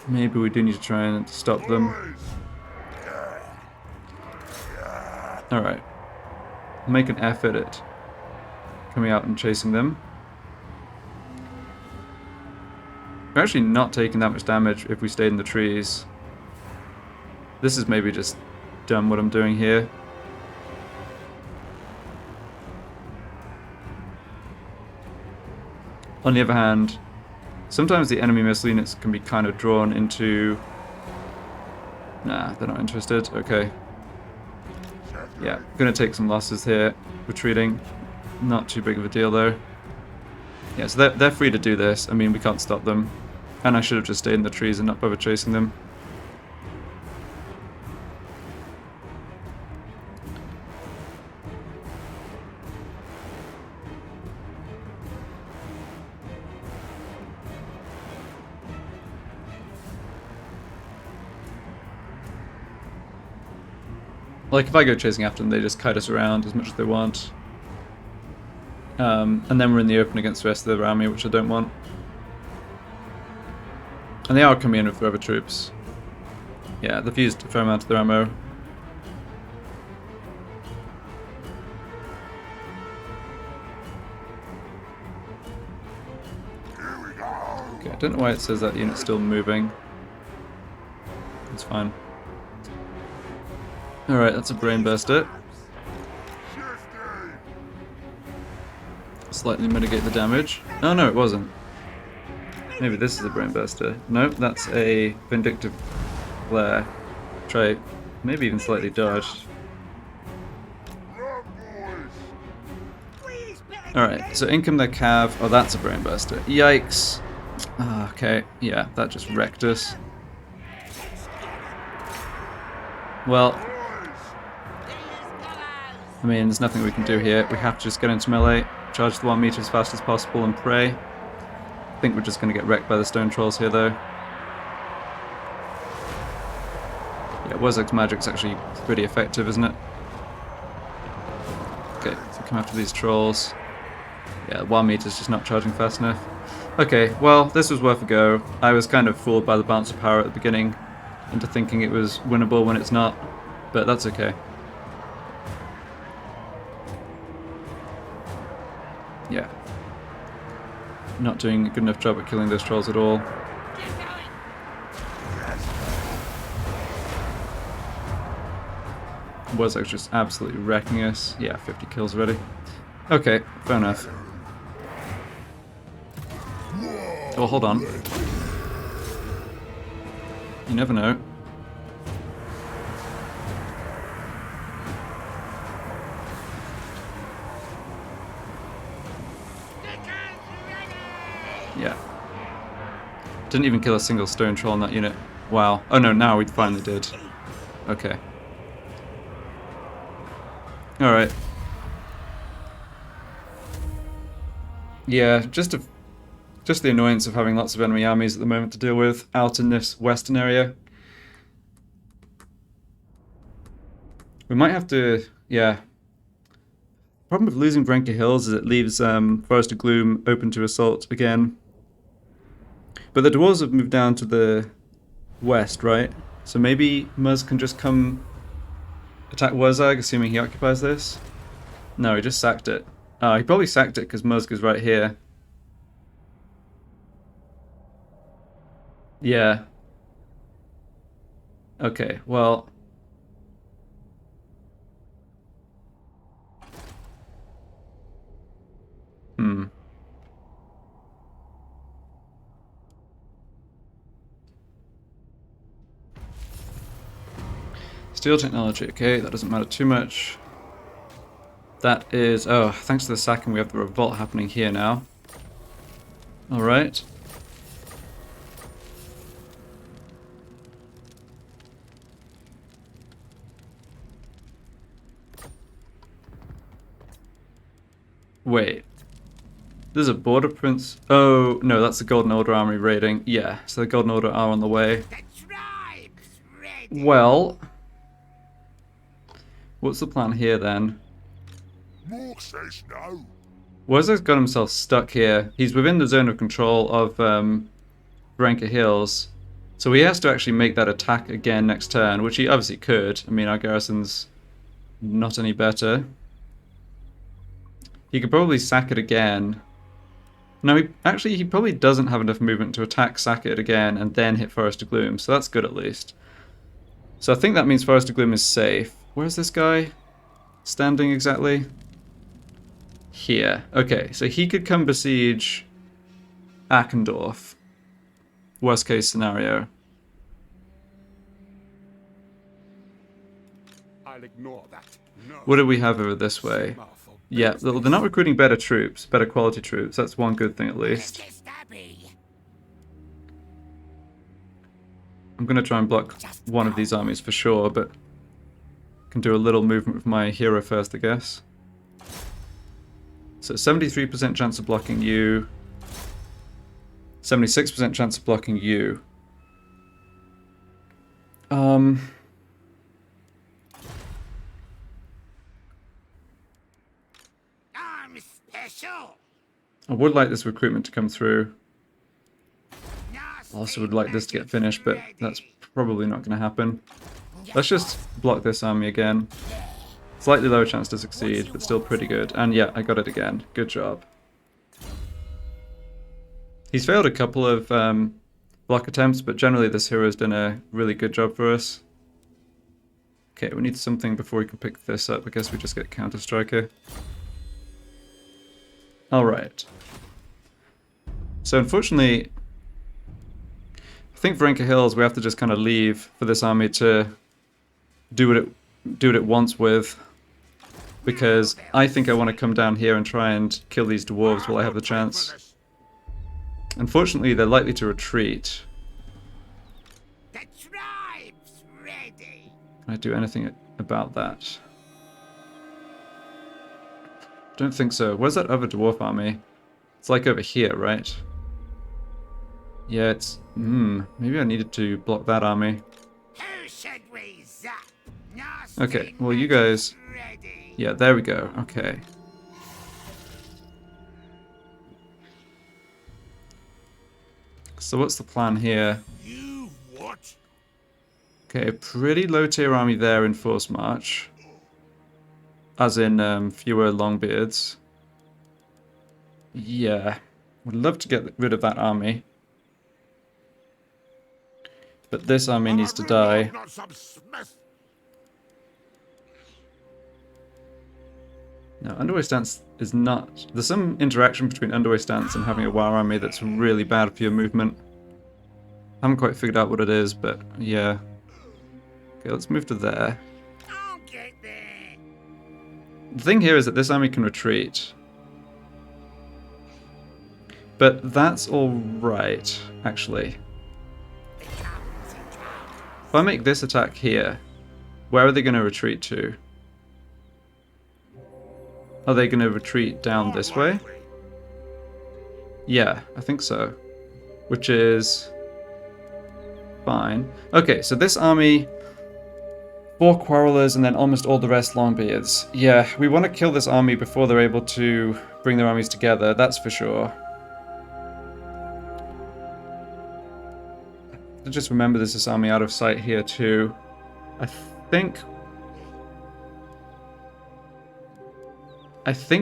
Maybe we do need to try and stop them. Alright. Make an effort at coming out and chasing them. We're actually not taking that much damage if we stayed in the trees. This is maybe just dumb what I'm doing here. On the other hand, sometimes the enemy missile units can be kind of drawn into... Nah, they're not interested. Okay. Yeah, gonna take some losses here. Retreating. Not too big of a deal though. Yeah, so they're free to do this. I mean, we can't stop them. And I should have just stayed in the trees and not bother chasing them. Like, if I go chasing after them, they just kite us around as much as they want. And then we're in the open against the rest of their army, which I don't want. And they are coming in with the other troops. Yeah, they've used a fair amount of their ammo. Okay, I don't know why it says that unit's still moving. It's fine. Alright, that's a brain burster. Slightly mitigate the damage. Oh no, it wasn't. Maybe this is a brain burster. Nope, that's a vindictive glare. Try maybe even slightly dodged. Alright, so income their cav. Oh, that's a brain burster. Yikes. Oh, okay, yeah, that just wrecked us. Well, I mean, there's nothing we can do here. We have to just get into melee, charge the 1 meter as fast as possible, and pray. I think we're just going to get wrecked by the stone trolls here, though. Yeah, Wurzag's magic's actually pretty effective, isn't it? Okay, so come after these trolls. Yeah, 1 meter's just not charging fast enough. Okay, well, this was worth a go. I was kind of fooled by the bounce of power at the beginning into thinking it was winnable when it's not, but that's okay. Yeah. Not doing a good enough job at killing those trolls at all. Wurzag's just absolutely wrecking us. Yeah, 50 kills already. Okay, fair enough. Oh, hold on. You never know. Yeah. Didn't even kill a single stone troll in that unit. Wow. Oh no, now we finally did. Okay. Alright. Yeah, just the annoyance of having lots of enemy armies at the moment to deal with out in this western area. We might have to, yeah. Problem with losing Brenka Hills is it leaves Forest of Gloom open to assault again. But the dwarves have moved down to the west, right? So maybe Muzz can just come attack Wurrzag, assuming he occupies this? No, he just sacked it. He probably sacked it because Muzz is right here. Yeah. Okay, well... Steel technology, okay, that doesn't matter too much. That is... Oh, thanks to the sacking we have the revolt happening here now. Alright. Wait. There's a border prince... Oh, no, that's the Golden Order army raiding. Yeah, so the Golden Order are on the way. Well... What's the plan here, then? Says no. Wurzag's got himself stuck here. He's within the zone of control of Brenka Hills. So he has to actually make that attack again next turn, which he obviously could. I mean, our garrison's not any better. He could probably sack it again. No, he probably doesn't have enough movement to attack, sack it again, and then hit Forest of Gloom, so that's good at least. So I think that means Forest of Gloom is safe. Where's this guy standing exactly? Here. Okay, so he could come besiege Arachnarok. Worst case scenario. I'll ignore that. No. What do we have over this way? Yeah, they're not recruiting better troops, better quality troops. That's one good thing at least. I'm going to try and block one of these armies for sure, but can do a little movement with my hero first, I guess. So 73% chance of blocking you. 76% chance of blocking you. I'm special. I would like this recruitment to come through. I also would like this to get finished, but that's probably not going to happen. Let's just block this army again. Slightly lower chance to succeed, but still pretty good. And yeah, I got it again. Good job. He's failed a couple of block attempts, but generally this hero's done a really good job for us. Okay, we need something before we can pick this up. I guess we just get Counter Striker. Alright. So unfortunately, I think for Inca Hills we have to just kind of leave for this army to do what it wants with. Because I think I want to come down here and try and kill these dwarves while I have the chance. Unfortunately, they're likely to retreat. The tribe's ready. Can I do anything about that? Don't think so. Where's that other dwarf army? It's like over here, right? Yeah, it's... maybe I needed to block that army. Who should we zap? Okay, well you guys... Yeah, there we go. Okay. So what's the plan here? You what? Okay, a pretty low tier army there in Force March. As in fewer Longbeards. Yeah. Would love to get rid of that army. But this army needs to die. Not some Smith. Now, Underway Stance is not... There's some interaction between Underway Stance and having a WoW army that's really bad for your movement. I haven't quite figured out what it is, but yeah. Okay, let's move to there. I'll get there. The thing here is that this army can retreat. But that's alright, actually. If I make this attack here, where are they going to retreat to? Are they going to retreat down this way? Yeah, I think so. Which is... fine. Okay, so this army... 4 Quarrelers and then almost all the rest Longbeards. Yeah, we want to kill this army before they're able to bring their armies together, that's for sure. I just remember there's this army out of sight here too. I think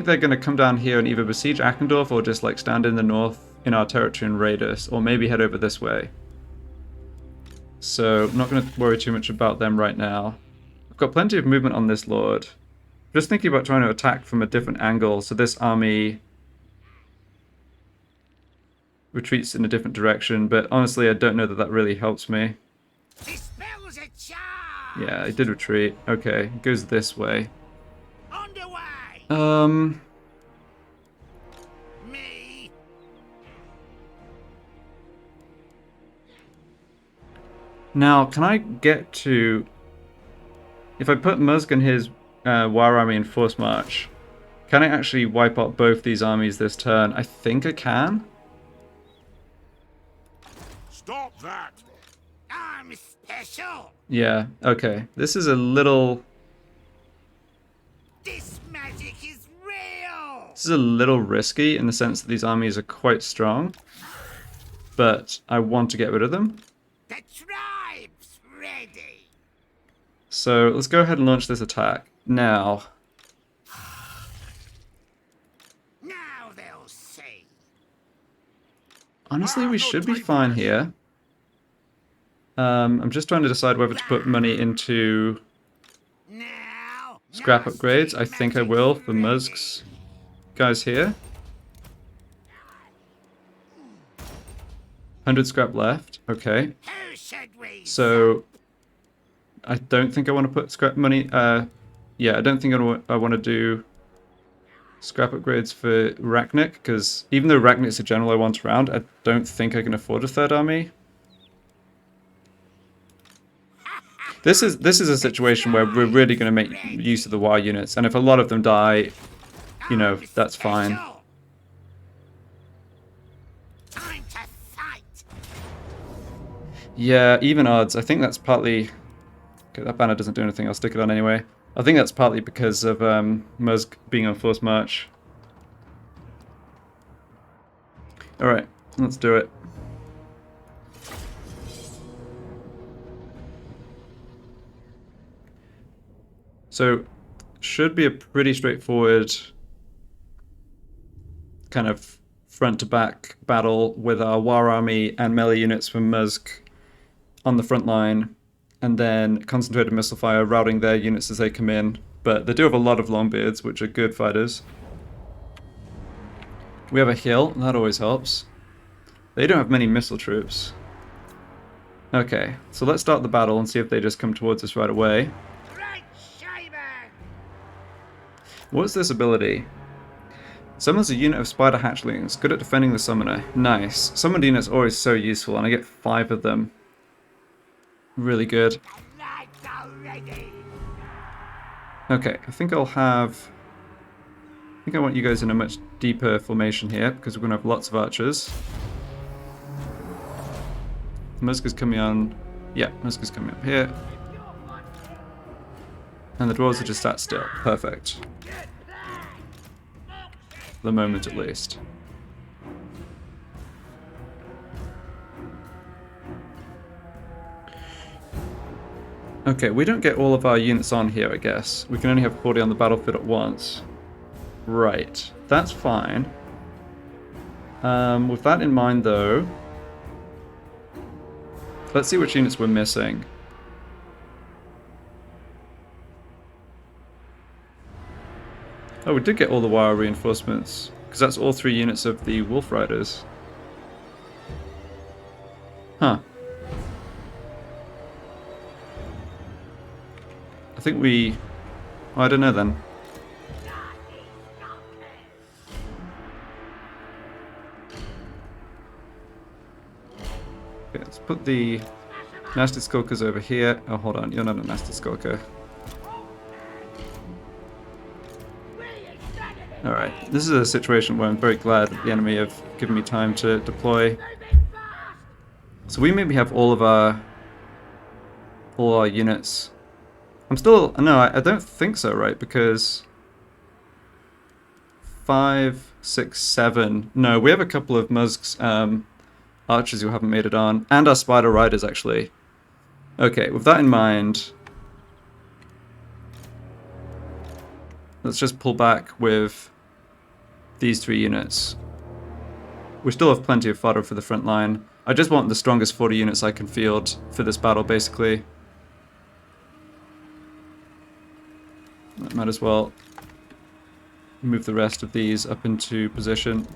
they're going to come down here and either besiege Achendorf or just like stand in the north in our territory and raid us, or maybe head over this way. So I'm not going to worry too much about them right now. I've got plenty of movement on this lord. Just thinking about trying to attack from a different angle, so this army retreats in a different direction, but honestly I don't know that that really helps me. Dispels a charge. Yeah, it did retreat. Okay, it goes this way. Underway. Me. Now, can I get to... If I put Musk and his War Army in Force March, can I actually wipe out both these armies this turn? I think I can. Stop that. I'm special. Yeah, okay. This is a little... This magic is real. This is a little risky in the sense that these armies are quite strong. But I want to get rid of them. The tribe's ready. So let's go ahead and launch this attack. Now... Now they'll see. Honestly, we should be fine here. I'm just trying to decide whether to put money into Now. scrap upgrades. I think I will for Musk's guys here. 100 scrap left. Okay. Who should we? So I don't think I want to put scrap money. Yeah, I don't think I want to do scrap upgrades for Arachnarok, because even though Arachnarok's a general I want around, I don't think I can afford a third army. This is a situation where we're really going to make use of the WoW units, and if a lot of them die, you know, that's fine. Time to fight. Yeah, even odds. I think that's partly... Okay, that banner doesn't do anything. I'll stick it on anyway. I think that's partly because of Musk being on Force March. Alright, let's do it. So, should be a pretty straightforward kind of front-to-back battle with our War Army and melee units from Muzg on the front line, and then concentrated missile fire routing their units as they come in. But they do have a lot of Longbeards, which are good fighters. We have a hill, that always helps. They don't have many missile troops. Okay, so let's start the battle and see if they just come towards us right away. Great Shaman! What's this ability? Summons a unit of spider hatchlings, good at defending the summoner. Nice. Summoned units are always so useful, and I get 5 of them. Really good. Lights already! Okay, I think I'll have... I think I want you guys in a much deeper formation here, because we're going to have lots of archers. Musk is coming on... Yeah, Musk is coming up here. And the dwarves are just sat still. Perfect. For the moment, at least. Okay, we don't get all of our units on here, I guess. We can only have 40 on the battlefield at once. Right, that's fine. With that in mind, though, let's see which units we're missing. Oh, we did get all the wire reinforcements, because that's all 3 units of the Wolf Riders. Huh. I think we... well, I don't know then. Okay, let's put the nasty Skulkers over here. Oh, hold on, you're not a nasty Skulker. Alright, this is a situation where I'm very glad that the enemy have given me time to deploy. So we maybe have all our units. I'm still... no, I don't think so, right? Because... 5, 6, 7... No, we have a couple of Muzg's archers who haven't made it on. And our Spider Riders, actually. Okay, with that in mind... let's just pull back with these 3 units. We still have plenty of fodder for the front line. I just want the strongest 40 units I can field for this battle, basically. I might as well move the rest of these up into position.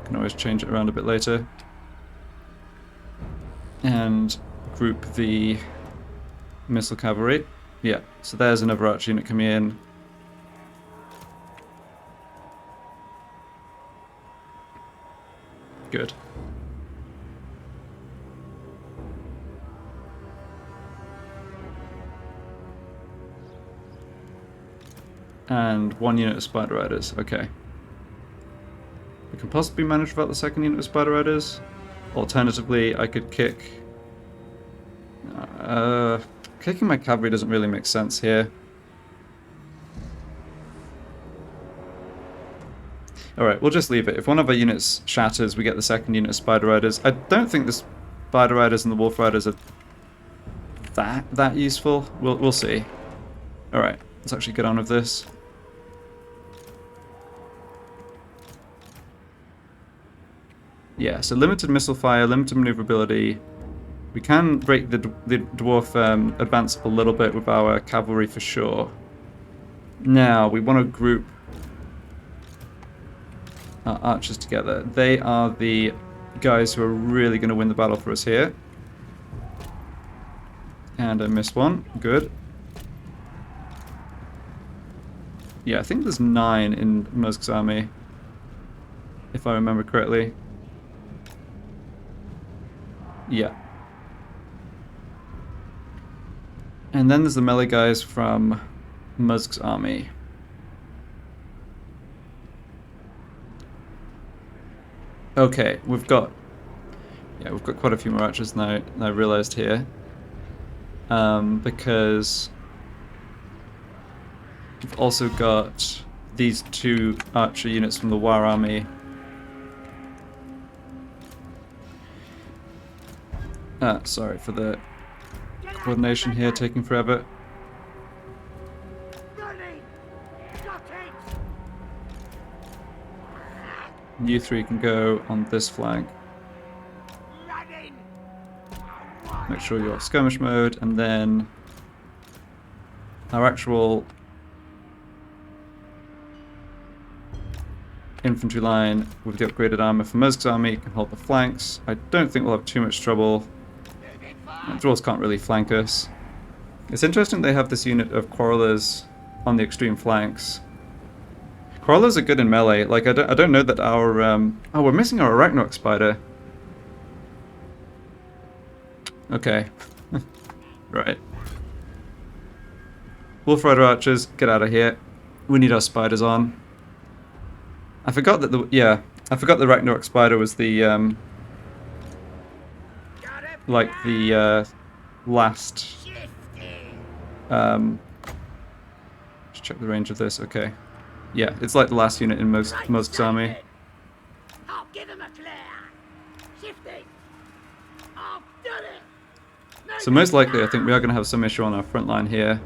Can always change it around a bit later. And group the missile cavalry. Yeah, so there's another archer unit coming in. Good. And 1 unit of Spider Riders. Okay. We can possibly manage without the 2nd unit of Spider Riders. Alternatively, I could kick... kicking my cavalry doesn't really make sense here. Alright, we'll just leave it. If one of our units shatters, we get the 2nd unit of Spider Riders. I don't think the Spider Riders and the Wolf Riders are that useful. We'll see. Alright, let's actually get on with this. Yeah, so limited missile fire, limited maneuverability. We can break the dwarf advance up a little bit with our cavalry for sure. Now, we want to group our archers together. They are the guys who are really going to win the battle for us here. And I missed one. Good. Yeah, I think there's 9 in Muzg's army, if I remember correctly. Yeah. And then there's the melee guys from Muzg's army. Okay, we've got quite a few more archers than I realized here. Because we've also got these 2 archer units from the War army. Sorry for the coordination here taking forever. You three can go on this flank. Running. Make sure you're off skirmish mode, and then our actual infantry line with the upgraded armor for Murz's army can hold the flanks. I don't think we'll have too much trouble. Dwarves can't really flank us. It's interesting they have this unit of Quarrelers on the extreme flanks. Quarrelers are good in melee. Like, I don't know that our... Oh, we're missing our Arachnarok Spider. Okay. Right. Wolf Rider Archers, get out of here. We need our spiders on. I forgot that I forgot the Arachnarok Spider was the, like, the, last... Just check the range of this, okay. Yeah, it's like the last unit in Murz's army. I'll give him a clear. Shifting. I've done it. So most likely, I think we are going to have some issue on our front line here.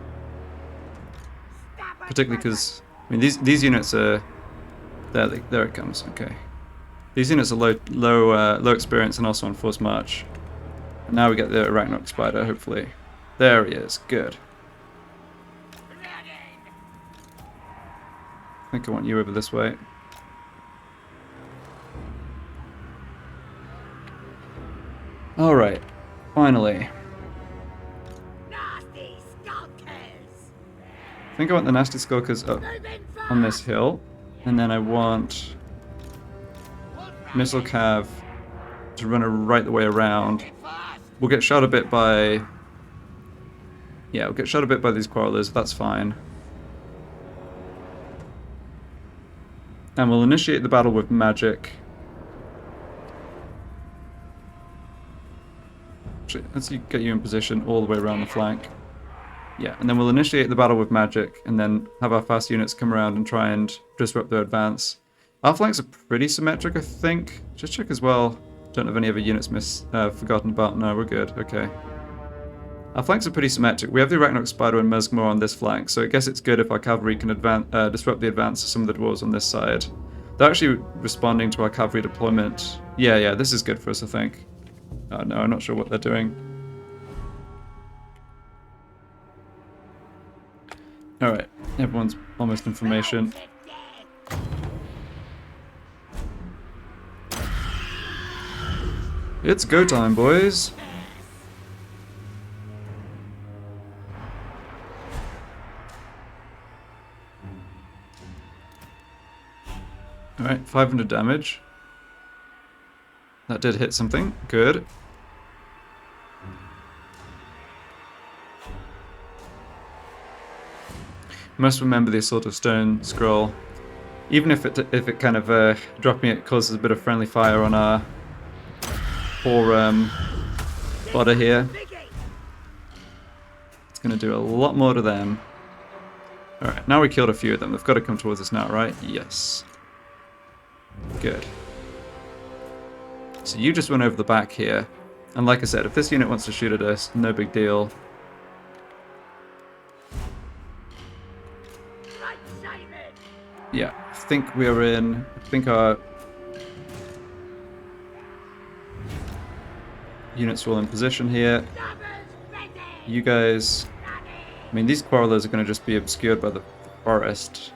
Particularly because, I mean, these units are... There it comes, okay. These units are low experience and also on forced march. And now we get the Arachnarok Spider, hopefully. There he is, good. I think I want you over this way. Alright, finally. Nasty Skulkers. I think I want the Nasty Skulkers up on this hill. And then I want Missile Cav to run right the way around. We'll get shot a bit by... Yeah, we'll get shot a bit by these Quarrelers, that's fine. And we'll initiate the battle with magic. Actually, let's get you in position all the way around the flank. Yeah, and then we'll initiate the battle with magic, and then have our fast units come around and try and disrupt their advance. Our flanks are pretty symmetric, I think. Just check as well. Don't have any other units forgotten about. No, we're good. Okay. Our flanks are pretty symmetric. We have the Arachnarok Spider and Murzg on this flank, so I guess it's good if our cavalry can disrupt the advance of some of the dwarves on this side. They're actually responding to our cavalry deployment. Yeah, this is good for us, I think. Oh no, I'm not sure what they're doing. Alright, everyone's almost in formation. It's go time, boys! Alright, 500 damage. That did hit something. Good. Must remember the Assault of Stone scroll. Even if it kind of dropping it causes a bit of friendly fire on our poor fodder here. It's going to do a lot more to them. Alright, now we killed a few of them. They've got to come towards us now, right? Yes. Good. So you just went over the back here. And like I said, if this unit wants to shoot at us, no big deal. Yeah, I think we're in... I think our units are all in position here. You guys... I mean, these Quarrelers are going to just be obscured by the forest.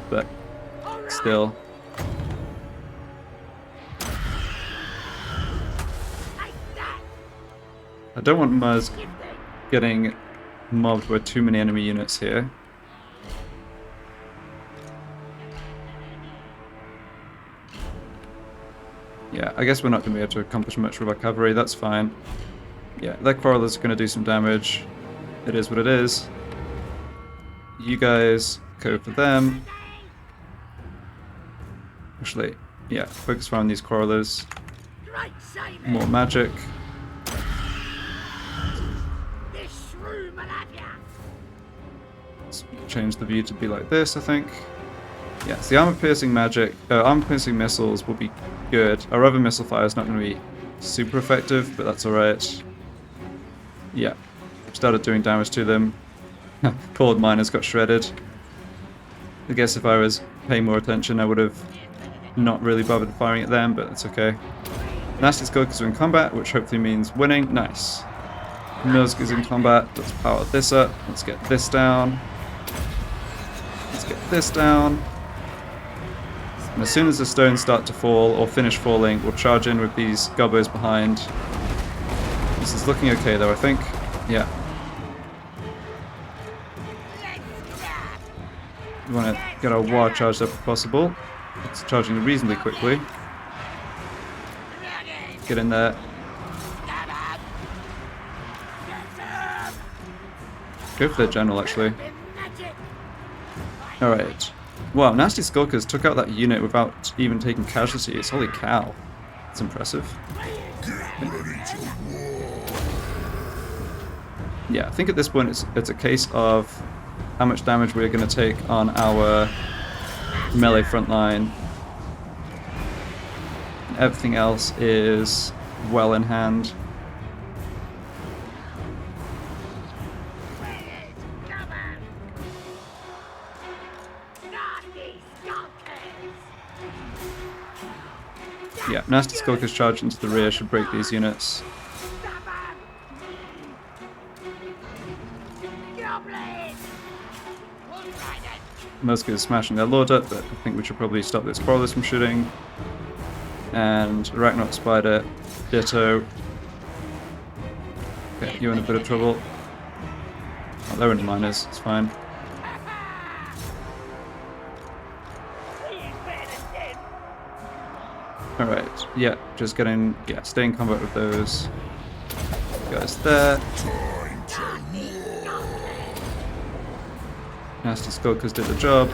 But still... I don't want Murzg getting mobbed by too many enemy units here. Yeah, I guess we're not going to be able to accomplish much with our cavalry, that's fine. Yeah, their Quarrelers are going to do some damage. It is what it is. You guys go for them. Actually, yeah, focus fire on these Quarrelers. More magic. Let's change the view to be like this, I think. Yes, the armor-piercing magic, armor-piercing missiles will be good. Our other missile fire is not going to be super effective, but that's alright. Yeah, started doing damage to them. Poor miners got shredded. I guess if I was paying more attention, I would have not really bothered firing at them, but it's okay. Nasty Skulkers are in combat, which hopefully means winning. Nice. Mursk is in combat. Let's power this up. Let's get this down. Let's get this down. And as soon as the stones start to fall or finish falling, we'll charge in with these Gobbos behind. This is looking okay though, I think. Yeah. We want to get our war charged up if possible. It's charging reasonably quickly. Get in there. Go for their general, actually. Alright. Wow, Nasty Skulkers took out that unit without even taking casualties. Holy cow. That's impressive. Yeah, I think at this point it's a case of how much damage we're going to take on our melee front line. Everything else is well in hand. Yeah, Nasty Skulkers charge into the rear should break these units. Musk is smashing their lord up, but I think we should probably stop this Crawlers from shooting. And Arachnarok Spider, ditto. Okay, you're in a bit of trouble. Oh, they're in the miners, it's fine. Alright, yeah, just getting, stay in combat with those guys there. Nasty Skulkers did the job,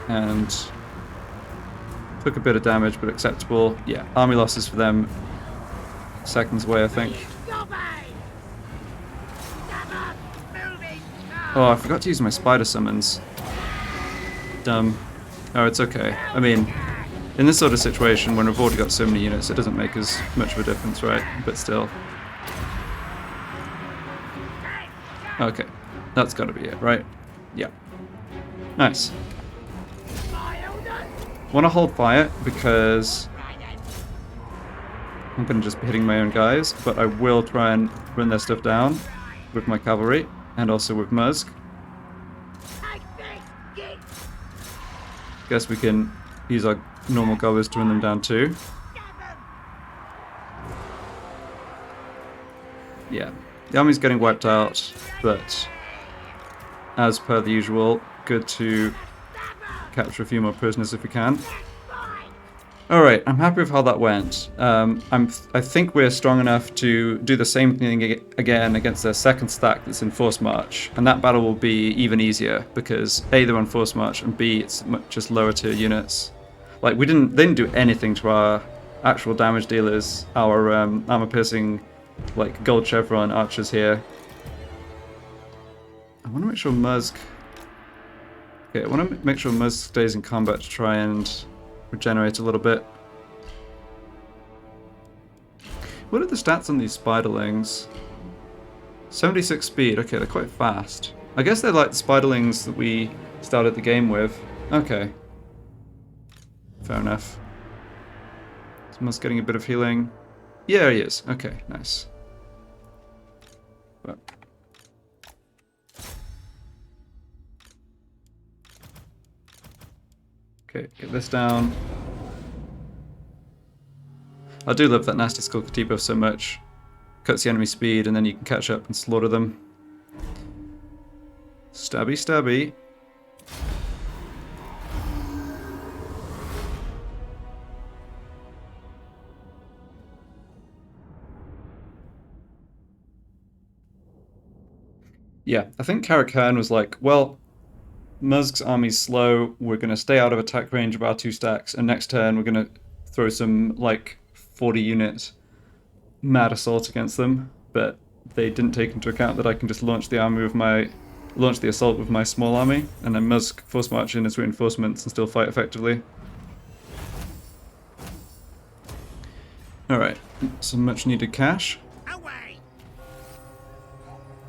and took a bit of damage, but acceptable. Yeah, army losses for them seconds away, I think. Oh, I forgot to use my spider summons. Dumb. Oh, it's okay. I mean, in this sort of situation, when we've already got so many units, it doesn't make as much of a difference, right? But still. Okay, that's gotta be it, right? Yeah. Nice. Want to hold fire because I'm going to just be hitting my own guys, but I will try and run their stuff down with my cavalry and also with Musk. Guess we can use our normal Gobbos to run them down too. Yeah, the army's getting wiped out, but as per the usual, good to capture a few more prisoners if we can. Alright, I'm happy with how that went. I think we're strong enough to do the same thing again against their second stack that's in Force March, and that battle will be even easier because A, they're on Force March, and B, it's just lower tier units. Like, they didn't do anything to our actual damage dealers, our armor piercing, like, gold chevron archers here. I want to make sure Musk... Okay, I want to make sure Musk stays in combat to try and regenerate a little bit. What are the stats on these spiderlings? 76 speed, okay, they're quite fast. I guess they're like the spiderlings that we started the game with. Okay. Fair enough. Is Musk getting a bit of healing? Yeah, he is. Okay, nice. But okay, get this down. I do love that Nasty Skulker debuff so much. Cuts the enemy speed and then you can catch up and slaughter them. Stabby, stabby. Yeah, I think Karakhan was like, well, Musk's army's slow, we're going to stay out of attack range of our two stacks, and next turn we're going to throw some, like, 40 unit mad assault against them, but they didn't take into account that I can just launch the assault with my small army, and then Musk force march in as reinforcements and still fight effectively. Alright, some much needed cash.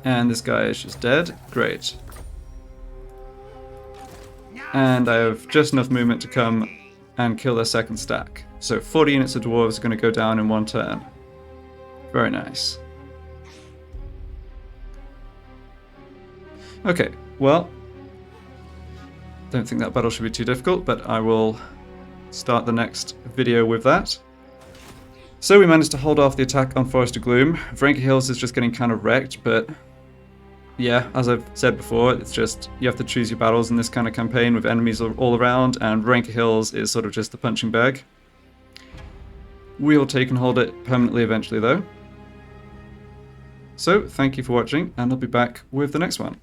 And this guy is just dead. Great. And I have just enough movement to come and kill their second stack. So 40 units of dwarves are going to go down in one turn. Very nice. Okay, well, don't think that battle should be too difficult, but I will start the next video with that. So we managed to hold off the attack on Forest of Gloom. Vrenka Hills is just getting kind of wrecked, but yeah, as I've said before, it's just you have to choose your battles in this kind of campaign with enemies all around, and Vrenka Hills is sort of just the punching bag. We will take and hold it permanently eventually though. So thank you for watching, and I'll be back with the next one.